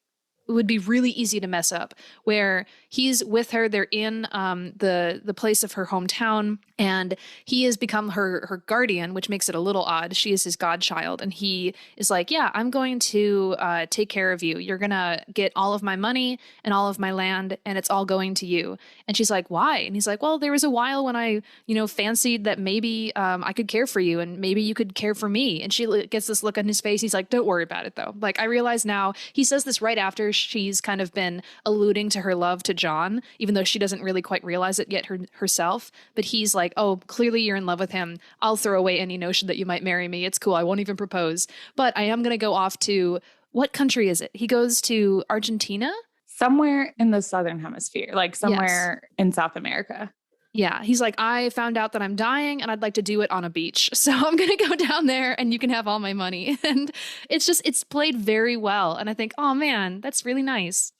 would be really easy to mess up, where he's with her. They're in the place of her hometown, and he has become her guardian, which makes it a little odd. She is his godchild, and he is like, yeah, I'm going to take care of you. You're gonna get all of my money and all of my land, and it's all going to you. And she's like, why? And he's like, well, there was a while when I, fancied that maybe I could care for you, and maybe you could care for me. And she gets this look on his face. He's like, don't worry about it, though. Like, I realize now, he says this right after she's kind of been alluding to her love to John, even though she doesn't really quite realize it yet herself. But he's like, oh, clearly you're in love with him. I'll throw away any notion that you might marry me. It's cool. I won't even propose. But I am going to go off to, what country is it? He goes to Argentina? Somewhere in the Southern Hemisphere, like somewhere in South America. Yeah, he's like, I found out that I'm dying and I'd like to do it on a beach. So I'm going to go down there and you can have all my money. And it's played very well. And I think, oh man, that's really nice.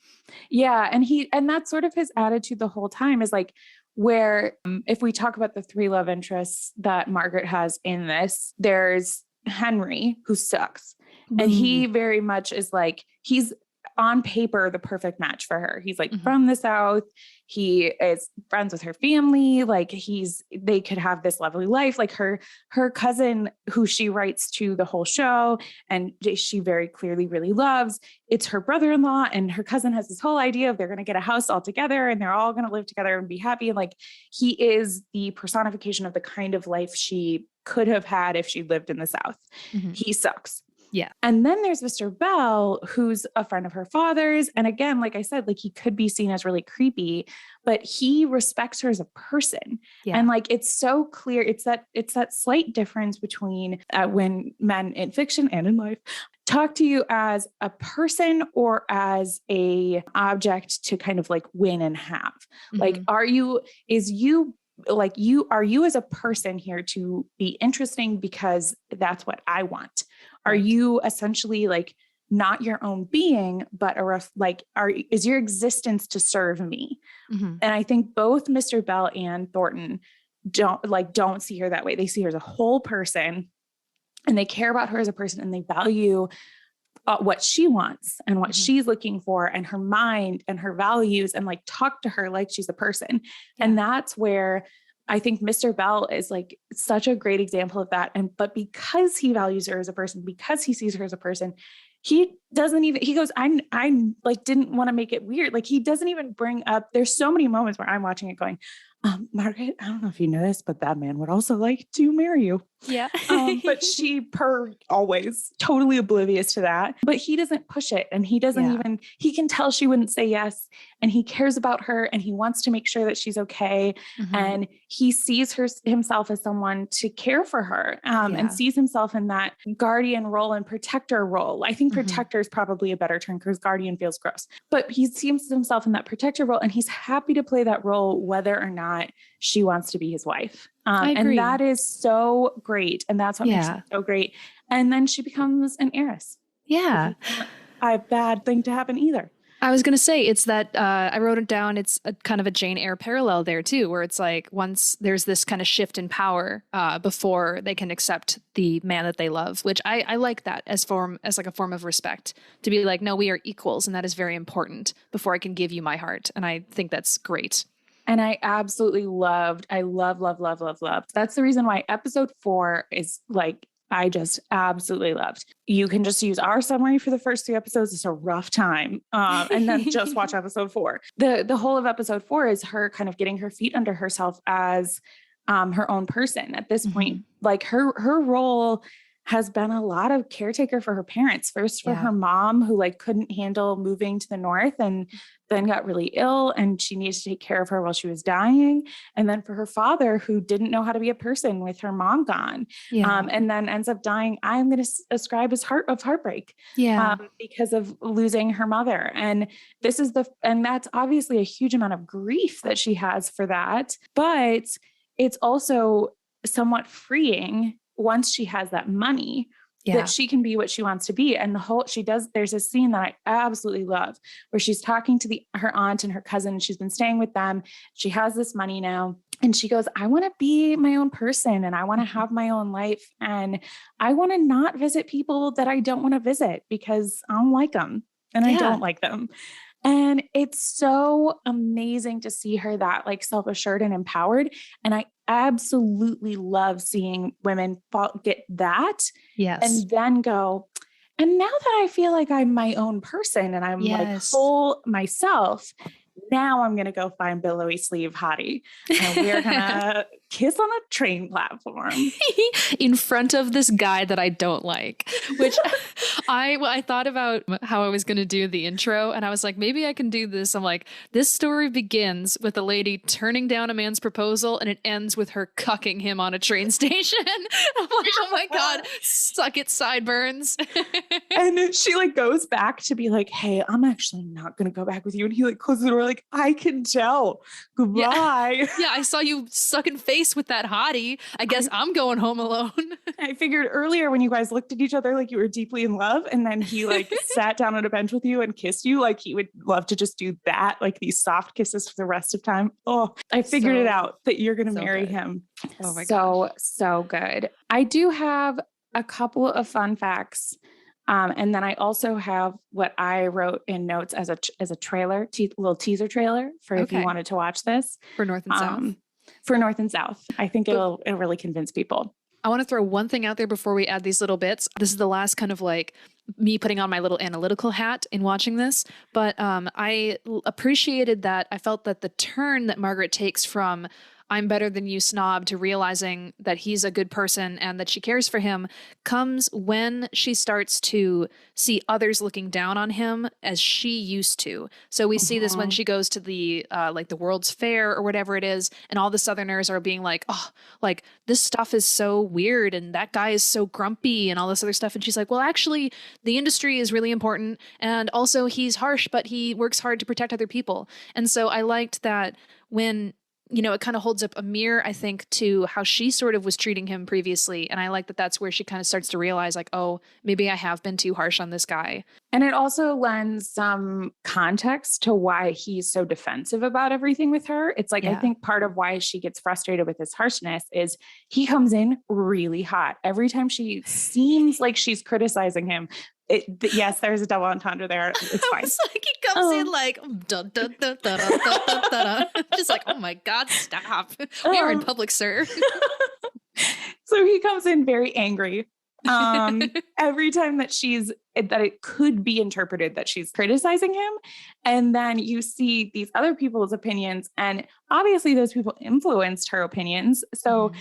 Yeah. And that's sort of his attitude the whole time, is like, where if we talk about the three love interests that Margaret has in this, there's Henry, who sucks. And he very much is like, he's on paper the perfect match for her. He's like from the South. He is friends with her family. Like they could have this lovely life. Like her cousin, who she writes to the whole show, and she very clearly really loves, it's her brother-in-law, and her cousin has this whole idea of they're going to get a house all together and they're all going to live together and be happy. And like, he is the personification of the kind of life she could have had if she lived in the South. He sucks. Yeah. And then there's Mr. Bell, who's a friend of her father's. And again, like I said, like he could be seen as really creepy, but he respects her as a person. Yeah. And like, it's so clear. It's that slight difference between when men in fiction and in life talk to you as a person or as a object to kind of like win and have. Like, are you as a person here to be interesting because that's what I want? Are you essentially like not your own being, but is your existence to serve me? And I think both Mr. Bell and Thornton don't see her that way. They see her as a whole person, and they care about her as a person, and they value what she wants and what she's looking for, and her mind and her values, and like talk to her like she's a person. Yeah. And that's where I think Mr. Bell is like such a great example of that. But because he values her as a person, because he sees her as a person, he goes, I like didn't want to make it weird. Like, he doesn't even bring up, there's so many moments where I'm watching it going, Margaret, I don't know if you know this, but that man would also like to marry you. Yeah. But she always totally oblivious to that, but he doesn't push it. And he doesn't he can tell she wouldn't say yes. And he cares about her, and he wants to make sure that she's okay. And he sees himself as someone to care for her, and sees himself in that guardian role and protector role. I think protector is probably a better term, because guardian feels gross, but he sees himself in that protector role, and he's happy to play that role, whether or not she wants to be his wife. And that is so great. And that's what makes it so great. And then she becomes an heiress. Yeah. A bad thing to happen either. I was going to say, it's that I wrote it down. It's a kind of a Jane Eyre parallel there too, where it's like, once there's this kind of shift in power before they can accept the man that they love, which I like that as like a form of respect, to be like, no, we are equals. And that is very important before I can give you my heart. And I think that's great. And I absolutely loved. That's the reason why episode 4 is like, I just absolutely loved. You can just use our summary for the first 3 episodes. It's a rough time. And then just watch episode 4. The whole of episode 4 is her kind of getting her feet under herself as her own person at this point. Like her role has been a lot of caretaker for her parents. First for her mom, who like couldn't handle moving to the north and then got really ill, and she needed to take care of her while she was dying. And then for her father, who didn't know how to be a person with her mom gone, and then ends up dying. I'm going to ascribe his heartbreak, because of losing her mother. And and that's obviously a huge amount of grief that she has for that, but it's also somewhat freeing once she has that money, that she can be what she wants to be. And there's a scene that I absolutely love, where she's talking to her aunt and her cousin. She's been staying with them. She has this money now. And she goes, I want to be my own person, and I want to have my own life. And I want to not visit people that I don't want to visit because I don't like them. and I Yeah. don't like them. And it's so amazing to see her that like self-assured and empowered. And I absolutely love seeing women get that Yes. and then go, and now that I feel like I'm my own person and I'm like Yes. whole myself, now I'm going to go find billowy sleeve hottie and we're going to kiss on a train platform. In front of this guy that I don't like, which I thought about how I was going to do the intro and I was like, maybe I can do this. I'm like, this story begins with a lady turning down a man's proposal and it ends with her cucking him on a train station. I'm like, oh my God, suck it, sideburns. And she like goes back to be like, hey, I'm actually not going to go back with you. And he like closes the door like, I can tell. Goodbye. Yeah, I saw you sucking face with that hottie. I guess I'm going home alone. I figured earlier when you guys looked at each other like you were deeply in love and then he like sat down on a bench with you and kissed you, like he would love to just do that, like these soft kisses for the rest of time. Oh, I figured it out that you're going to marry him. Oh my gosh. So good. I do have a couple of fun facts. And then I also have what I wrote in notes as a trailer, little teaser trailer for if you wanted to watch this. For North and South. For North and South. I think it'll really convince people. I want to throw one thing out there before we add these little bits. This is the last kind of like me putting on my little analytical hat in watching this. But I appreciated that. I felt that the turn that Margaret takes from I'm better than you snob to realizing that he's a good person and that she cares for him comes when she starts to see others looking down on him as she used to. So we see this when she goes to the like the World's Fair or whatever it is, and all the Southerners are being like, oh, like this stuff is so weird and that guy is so grumpy and all this other stuff. And she's like, well, actually, the industry is really important. And also he's harsh, but he works hard to protect other people. And so I liked that when it kind of holds up a mirror, I think, to how she sort of was treating him previously. And I like that that's where she kind of starts to realize like, oh, maybe I have been too harsh on this guy. And it also lends some context to why he's so defensive about everything with her. It's like, I think part of why she gets frustrated with his harshness is he comes in really hot. Every time she seems like she's criticizing him, yes, there's a double entendre there. It's fine. It's like he comes in like, dun, dun, dun, dun, dun, dun, dun, dun. Just like, oh my God, stop. We are in public, sir. So he comes in very angry. Every time that it could be interpreted that she's criticizing him. And then you see these other people's opinions, and obviously those people influenced her opinions. So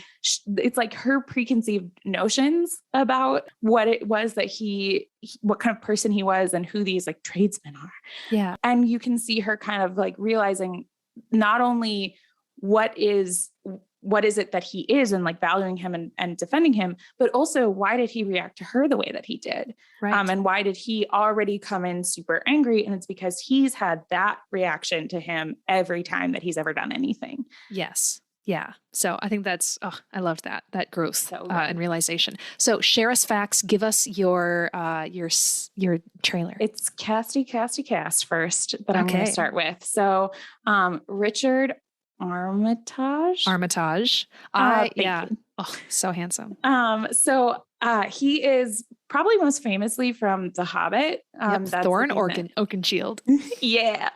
it's like her preconceived notions about what it was that what kind of person he was and who these like tradesmen are. Yeah. And you can see her kind of like realizing not only what is it that he is and like valuing him and defending him, but also why did he react to her the way that he did? Right. And why did he already come in super angry? And it's because he's had that reaction to him every time that he's ever done anything. Yes. Yeah. So I think I loved that growth and realization. So share us facts. Give us your trailer. It's cast first that I'm going to start with. So Richard Armitage. Yeah. Oh, so handsome. So he is probably most famously from The Hobbit. Thorin Oakenshield. Yeah.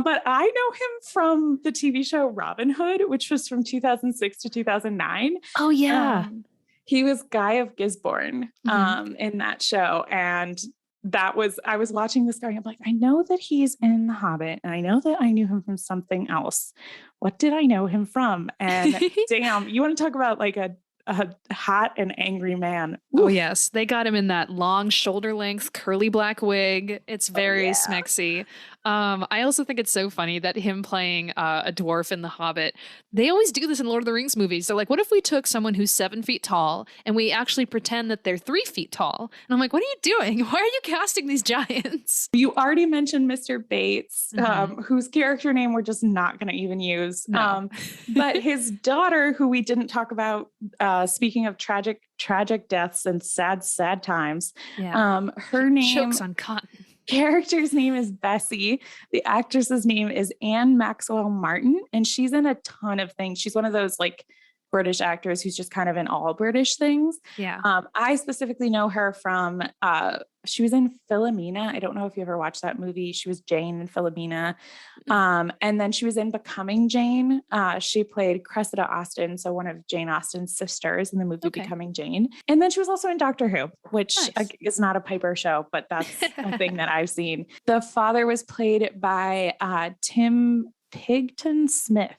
But I know him from the TV show Robin Hood, which was from 2006 to 2009. Oh yeah. He was Guy of Gisborne in that show. And I was watching this guy. I'm like, I know that he's in The Hobbit and I know that I knew him from something else. What did I know him from? And damn, you want to talk about like a hot and angry man. Oof. Oh yes. They got him in that long shoulder length curly black wig. It's very smexy. I also think it's so funny that him playing a dwarf in The Hobbit, they always do this in Lord of the Rings movies. So like, what if we took someone who's 7 feet tall and we actually pretend that they're 3 feet tall? And I'm like, what are you doing? Why are you casting these giants? You already mentioned Mr. Bates, whose character name we're just not going to even use. No. But his daughter, who we didn't talk about, speaking of tragic deaths and sad times, her name chokes on cotton. Character's name is Bessie. The actress's name is Anne Maxwell Martin, and she's in a ton of things. She's one of those like British actress who's just kind of in all British things. Yeah. I specifically know her from, she was in Philomena. I don't know if you ever watched that movie. She was Jane in Philomena. And then she was in Becoming Jane. She played Cressida Austen, so one of Jane Austen's sisters in the movie Becoming Jane. And then she was also in Doctor Who, which is not a Piper show, but that's a thing that I've seen. The father was played by Tim Pigton Smith.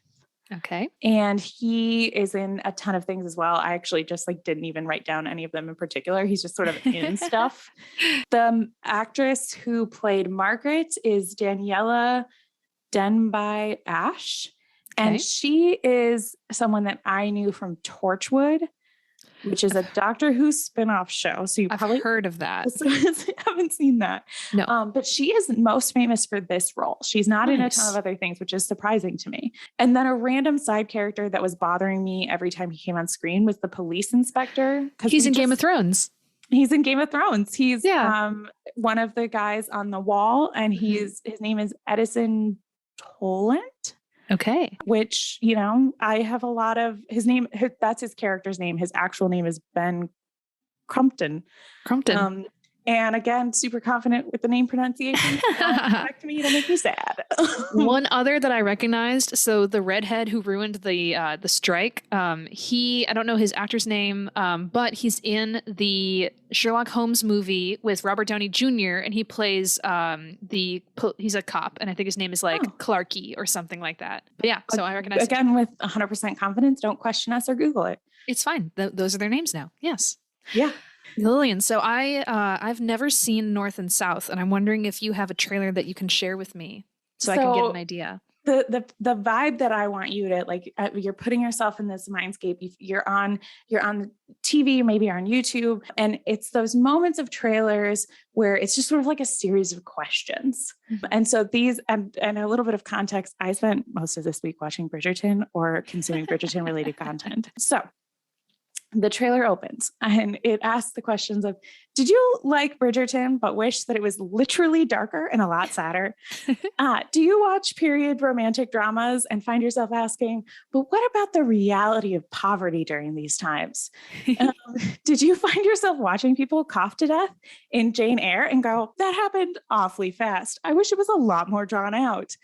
Okay. And he is in a ton of things as well. I actually just like didn't even write down any of them in particular. He's just sort of in stuff. The actress who played Margaret is Daniela Denby Ash. And she is someone that I knew from Torchwood, which is a Doctor Who spinoff show. So I've probably heard of that. Haven't seen that. No. But she is most famous for this role. She's not in a ton of other things, which is surprising to me. And then a random side character that was bothering me every time he came on screen was the police inspector. He's in Game of Thrones. He's in Game of Thrones. He's one of the guys on the wall, and his name is Edison Tollant. Okay. Which, you know, I have a lot of his name. That's his character's name. His actual name is Ben Crumpton. And again, super confident with the name pronunciation. Don't expect me to make me sad. One other that I recognized. So the redhead who ruined the strike. I don't know his actor's name, but he's in the Sherlock Holmes movie with Robert Downey Jr. and he plays he's a cop, and I think his name is like Clarky or something like that. But yeah, so I recognize again with 100% confidence. Don't question us or Google it. It's fine. Those are their names now. Yes. Yeah. Lillian, so I've never seen North and South, and I'm wondering if you have a trailer that you can share with me so I can get an idea. The vibe that I want you to like, you're putting yourself in this mindscape. You're on TV, maybe you're on YouTube, and it's those moments of trailers where it's just sort of like a series of questions. And so these, and a little bit of context, I spent most of this week watching Bridgerton or consuming Bridgerton related content. So the trailer opens and it asks the questions of, did you like Bridgerton, but wish that it was literally darker and a lot sadder? Do you watch period romantic dramas and find yourself asking, but what about the reality of poverty during these times? Did you find yourself watching people cough to death in Jane Eyre and go, that happened awfully fast. I wish it was a lot more drawn out.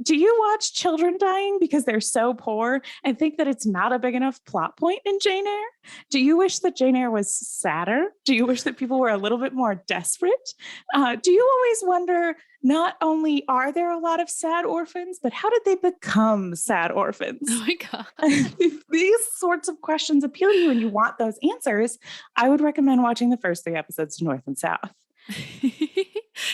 Do you watch children dying because they're so poor and think that it's not a big enough plot point in Jane Eyre? Do you wish that Jane Eyre was sadder? Do you wish that people were a little bit more desperate? Do you always wonder, not only are there a lot of sad orphans, but how did they become sad orphans? Oh my God. If these sorts of questions appeal to you and you want those answers, I would recommend watching the first 3 episodes to North and South.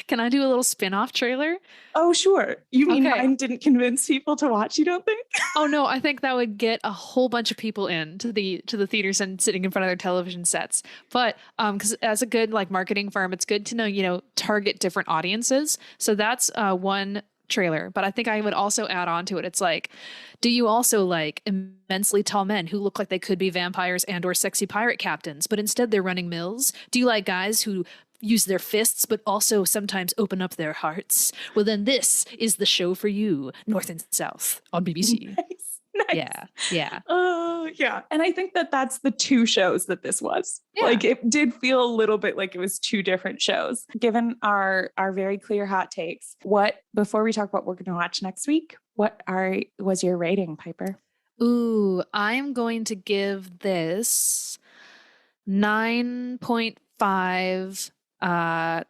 Can I do a little spin-off trailer? Oh, sure. You mean mine didn't convince people to watch, you don't think? Oh, no, I think that would get a whole bunch of people to the theaters and sitting in front of their television sets. But because as a good like marketing firm, it's good to know, you know, target different audiences. So that's one trailer. But I think I would also add on to it. It's like, do you also like immensely tall men who look like they could be vampires and or sexy pirate captains, but instead they're running mills? Do you like guys who use their fists, but also sometimes open up their hearts? Well, then this is the show for you, North and South on BBC. Nice. Yeah. Yeah. And I think that that's the 2 shows that this was. Yeah. Like it did feel a little bit like it was 2 different shows. Given our very clear hot takes, before we talk about what we're going to watch next week, was your rating, Piper? Ooh, I'm going to give this 9.5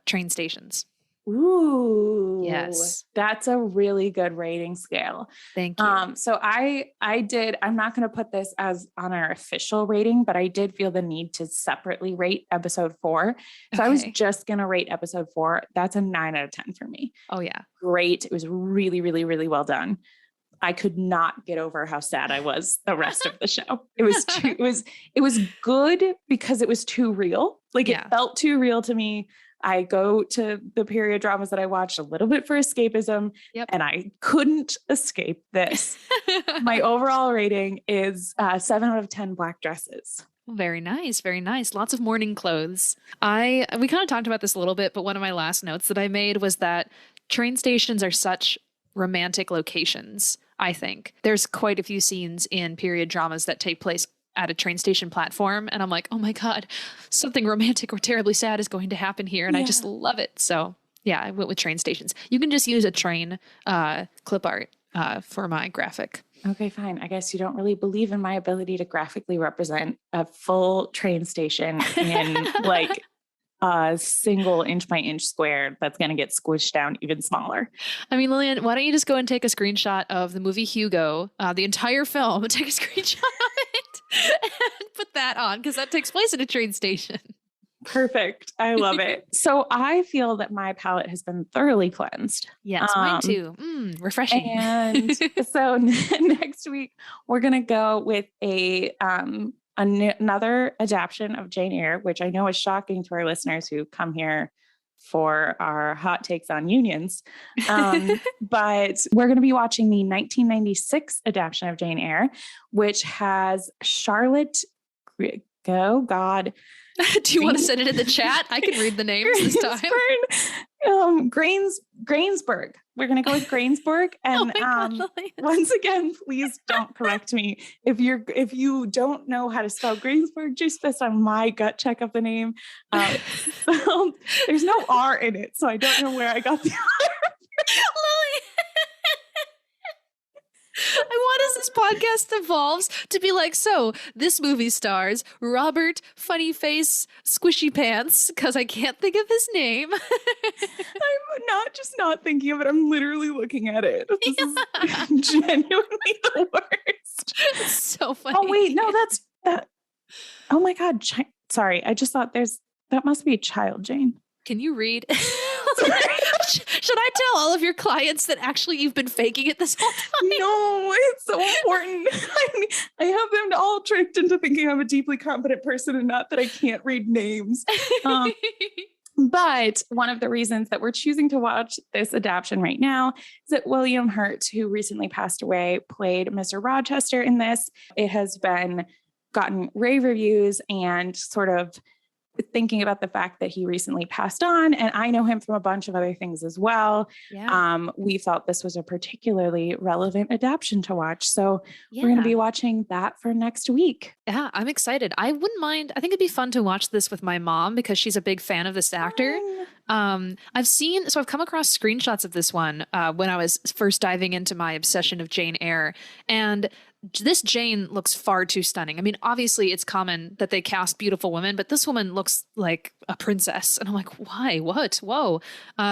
train stations. Ooh, yes, that's a really good rating scale. Thank you. So I'm not going to put this as on our official rating, but I did feel the need to separately rate episode 4. So I was just going to rate episode 4. That's a 9 out of 10 for me. Oh yeah. Great. It was really, really, really well done. I could not get over how sad I was the rest of the show. It was good because it was too real. Like it felt too real to me. I go to the period dramas that I watched a little bit for escapism, and I couldn't escape this. My overall rating is 7 out of 10 black dresses. Very nice. Very nice. Lots of morning clothes. We kind of talked about this a little bit, but one of my last notes that I made was that train stations are such romantic locations. I think. There's quite a few scenes in period dramas that take place at a train station platform. And I'm like, oh my God, something romantic or terribly sad is going to happen here. And I just love it. So yeah, I went with train stations. You can just use a train clip art for my graphic. Okay, fine. I guess you don't really believe in my ability to graphically represent a full train station in like a single inch by inch square that's going to get squished down even smaller. I mean, Lillian, why don't you just go and take a screenshot of the movie Hugo, the entire film, take a screenshot of it and put that on because that takes place at a train station. Perfect. I love it. So I feel that my palate has been thoroughly cleansed. Yes, mine too. Refreshing. And so next week we're going to go with another adaptation of Jane Eyre, which I know is shocking to our listeners who come here for our hot takes on unions. But we're going to be watching the 1996 adaptation of Jane Eyre, which has Charlotte. Oh God. Do you want to send it in the chat? I can read the names this time. Grainsburg. We're going to go with Grainsburg. And God, once again, please don't correct me. If you don't know how to spell Grainsburg, just based on my gut check of the name. So there's no R in it. So I don't know where I got the R. Lily. I want as this podcast evolves to be like, so this movie stars Robert Funny Face Squishy Pants, because I can't think of his name. I'm not thinking of it. I'm literally looking at it. This is genuinely the worst. It's so funny. Oh wait, no, that's that. Oh my God. Sorry. I just thought that must be a child, Jane. Can you read? Should I tell all of your clients that actually you've been faking it this whole time? No, it's so important. I have them all tricked into thinking I'm a deeply competent person and not that I can't read names. But one of the reasons that we're choosing to watch this adaptation right now is that William Hurt, who recently passed away, played Mr. Rochester in this. It has gotten rave reviews and sort of thinking about the fact that he recently passed on, and I know him from a bunch of other things as well. Yeah. We felt this was a particularly relevant adaptation to watch. So we're going to be watching that for next week. Yeah, I'm excited. I wouldn't mind. I think it'd be fun to watch this with my mom because she's a big fan of this actor. I've come across screenshots of this one when I was first diving into my obsession of Jane Eyre, and this Jane looks far too stunning. I mean, obviously it's common that they cast beautiful women, but this woman looks like a princess. And I'm like, why? What? Whoa.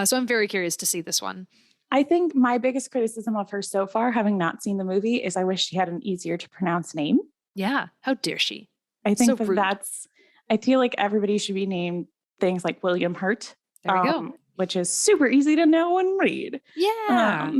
So I'm very curious to see this one. I think my biggest criticism of her so far, having not seen the movie, is I wish she had an easier to pronounce name. Yeah. How dare she? I think I feel like everybody should be named things like William Hurt. There we go. Which is super easy to know and read. Yeah.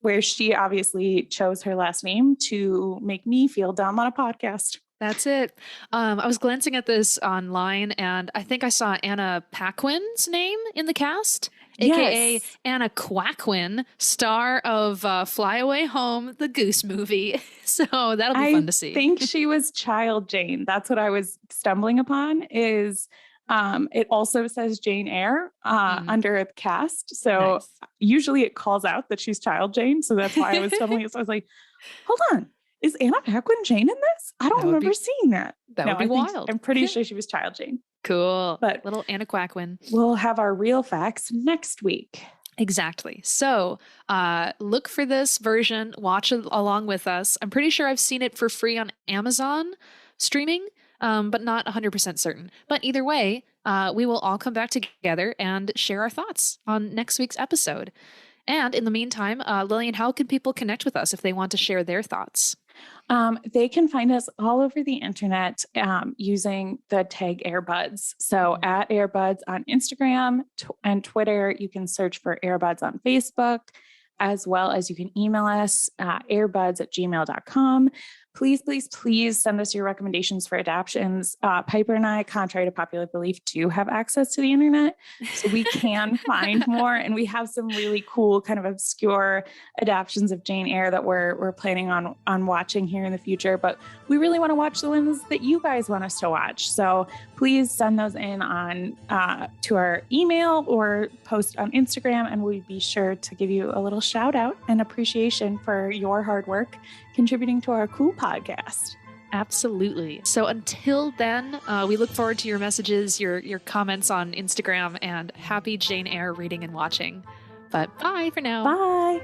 Where she obviously chose her last name to make me feel dumb on a podcast. That's it. I was glancing at this online and I think I saw Anna Paquin's name in the cast, aka Anna Quaquin, star of Fly Away Home, the Goose movie. So that'll be fun to see. I think she was Child Jane. That's what I was stumbling upon is it also says Jane Eyre under the cast. So usually it calls out that she's Child Jane. So that's why I was stumbling. So I was like, hold on. Is Anna Paquin Jane in this? I don't remember seeing that. That would be wild. I'm pretty sure she was Child Jane. Cool. But little Anna Quaquin. We'll have our real facts next week. Exactly. So look for this version. Watch it along with us. I'm pretty sure I've seen it for free on Amazon streaming. But not 100% certain. But either way, we will all come back together and share our thoughts on next week's episode. And in the meantime, Lillian, how can people connect with us if they want to share their thoughts? They can find us all over the internet using the tag Airbuds. So at Airbuds on Instagram and Twitter, you can search for Airbuds on Facebook, as well as you can email us airbuds@gmail.com. Please, please, please send us your recommendations for adaptions. Piper and I, contrary to popular belief, do have access to the internet, so we can find more. And we have some really cool kind of obscure adaptions of Jane Eyre that we're planning on watching here in the future. But we really want to watch the ones that you guys want us to watch. So please send those in to our email or post on Instagram, and we'll be sure to give you a little shout shout out and appreciation for your hard work contributing to our cool podcast. Absolutely. So until then, we look forward to your messages, your comments on Instagram, and happy Jane Eyre reading and watching. But bye for now. Bye.